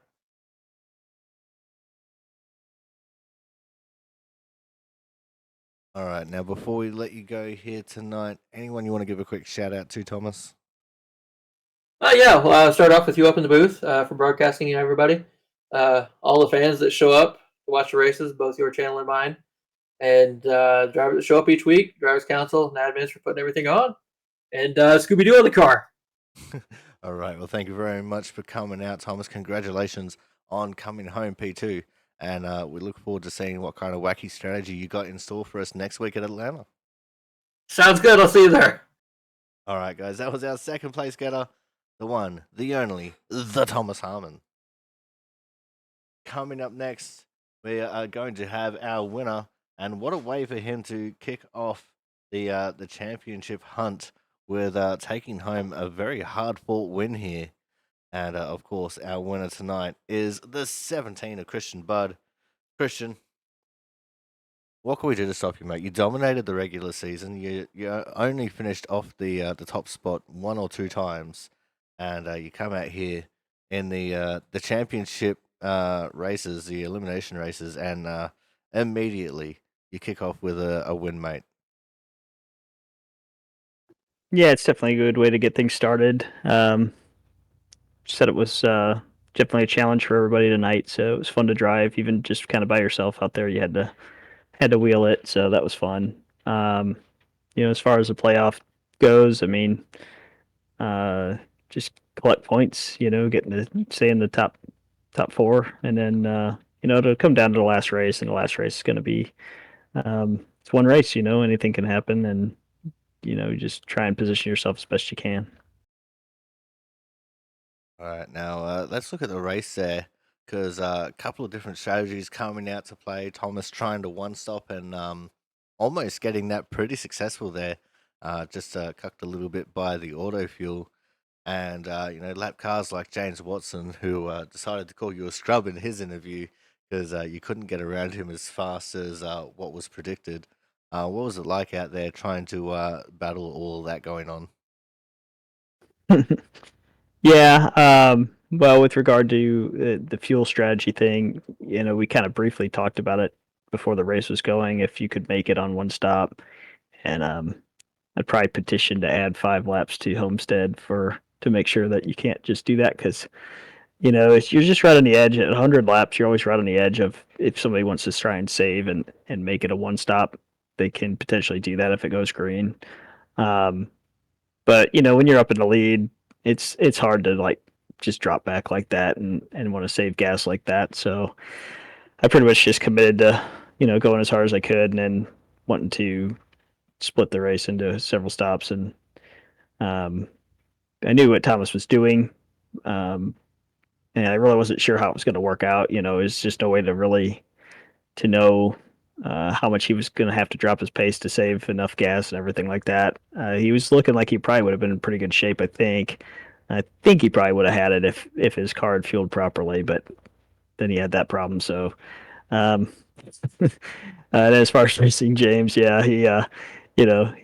All right, now before we let you go here tonight, anyone you want to give a quick shout out to, Thomas? Yeah, well, I'll start off with you up in the booth for broadcasting and everybody. All the fans that show up to watch the races, both your channel and mine, and drivers that show up each week, Drivers Council and admins for putting everything on, and Scooby-Doo in the car. All right, well, thank you very much for coming out, Thomas. Congratulations on coming home, P2. And we look forward to seeing what kind of wacky strategy you got in store for us next week at Atlanta. Sounds good. I'll see you there. All right, guys, that was our second place getter, the one, the only, the Thomas Harmon. Coming up next, we are going to have our winner, and what a way for him to kick off the championship hunt with taking home a very hard-fought win here. And, of course, our winner tonight is the 17 of Christian Budd. Christian, what can we do to stop you, mate? You dominated the regular season. You only finished off the top spot one or two times. And you come out here in the championship races, the elimination races, and immediately you kick off with a win, mate. Yeah, it's definitely a good way to get things started. Said it was definitely a challenge for everybody tonight, so it was fun to drive, even just kind of by yourself out there. You had to wheel it, so that was fun. As far as the playoff goes, I mean, just collect points. Getting to stay in the top four, and then it'll come down to the last race, and the last race is going to be it's one race. Anything can happen, and just try and position yourself as best you can. All right, now let's look at the race there, because a couple of different strategies coming out to play. Thomas trying to one-stop and almost getting that pretty successful there, just cucked a little bit by the auto fuel. And, lap cars like James Watson, who decided to call you a scrub in his interview because you couldn't get around him as fast as what was predicted. What was it like out there trying to battle all of that going on? Yeah. Well, with regard to the fuel strategy thing, we kind of briefly talked about it before the race was going. If you could make it on one stop, and I'd probably petition to add 5 laps to Homestead to make sure that you can't just do that, because you're just right on the edge. At 100 laps, you're always right on the edge of, if somebody wants to try and save and make it a one stop, they can potentially do that if it goes green. But when you're up in the lead, it's hard to just drop back like that and want to save gas like that. So I pretty much just committed to going as hard as I could, and then wanting to split the race into several stops. And I knew what Thomas was doing, and I really wasn't sure how it was going to work out. It's just no way to know how much he was going to have to drop his pace to save enough gas and everything like that. He was looking like he probably would have been in pretty good shape, I think. I think he probably would have had it if his car had fueled properly, but then he had that problem. So, and as far as racing James, yeah, he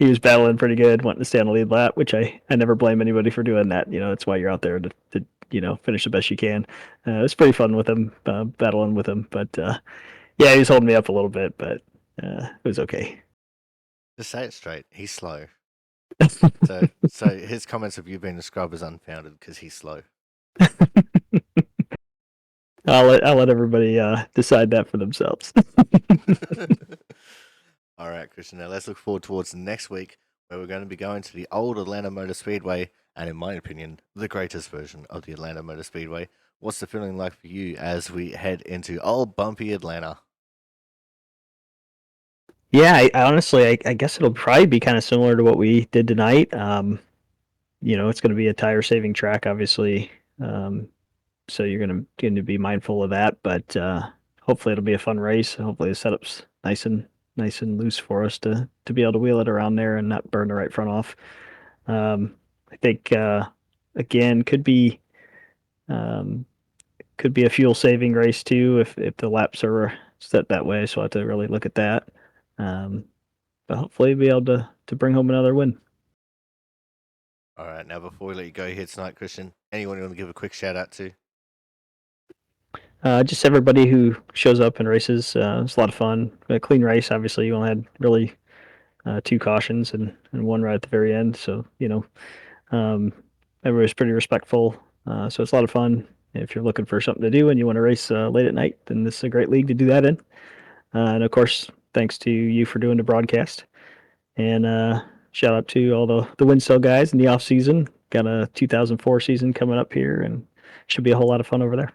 was battling pretty good, wanting to stay on the lead lap, which I never blame anybody for doing that. That's why you're out there to finish the best you can. It was pretty fun with him, battling with him, but yeah, he was holding me up a little bit, but it was okay. To say it straight, he's slow. So his comments of you being a scrub is unfounded because he's slow. I'll let everybody decide that for themselves. All right, Christian. Now let's look forward towards next week, where we're going to be going to the old Atlanta Motor Speedway, and in my opinion, the greatest version of the Atlanta Motor Speedway. What's the feeling like for you as we head into old bumpy Atlanta? Yeah, I honestly, I guess it'll probably be kind of similar to what we did tonight. It's going to be a tire saving track, obviously. So you're going to be mindful of that, but hopefully it'll be a fun race. Hopefully the setup's nice and loose for us to be able to wheel it around there and not burn the right front off. I think again um, could be a fuel saving race too if the laps are set that way. So I have to really look at that. Um, but hopefully be able to bring home another win. All right, now before we let you go here tonight, Christian, anyone you want to give a quick shout out to? Just everybody who shows up and races. It's a lot of fun. A clean race. Obviously, you only had really two cautions and one right at the very end. So um, everybody's pretty respectful. So it's a lot of fun. If you're looking for something to do and you want to race late at night, then this is a great league to do that in. And of course, thanks to you for doing the broadcast. And shout out to all the Windcell guys in the off season. Got a 2004 season coming up here, and should be a whole lot of fun over there.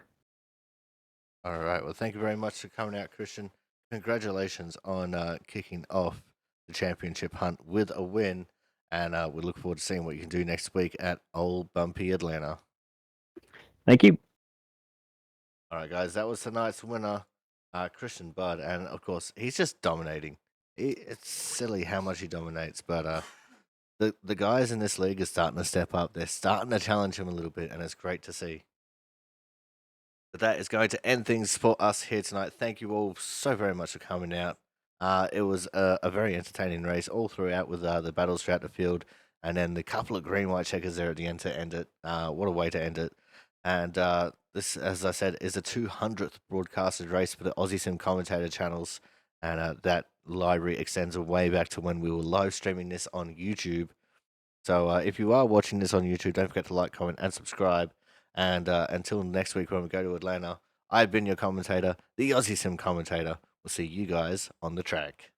All right, well, thank you very much for coming out, Christian. Congratulations on kicking off the championship hunt with a win, and we look forward to seeing what you can do next week at Old Bumpy Atlanta. Thank you. All right, guys, that was tonight's winner, Christian Budd, and of course, he's just dominating. It's silly how much he dominates, but the guys in this league are starting to step up. They're starting to challenge him a little bit, and it's great to see. But that is going to end things for us here tonight. Thank you all so very much for coming out. It was a very entertaining race all throughout with the battles throughout the field, and then the couple of green-white checkers there at the end to end it. What a way to end it. And this, as I said, is the 200th broadcasted race for the Aussie Sim commentator channels, and that library extends way back to when we were live streaming this on YouTube. So if you are watching this on YouTube, don't forget to like, comment, and subscribe. And until next week when we go to Atlanta, I've been your commentator, the Aussie Sim commentator. We'll see you guys on the track.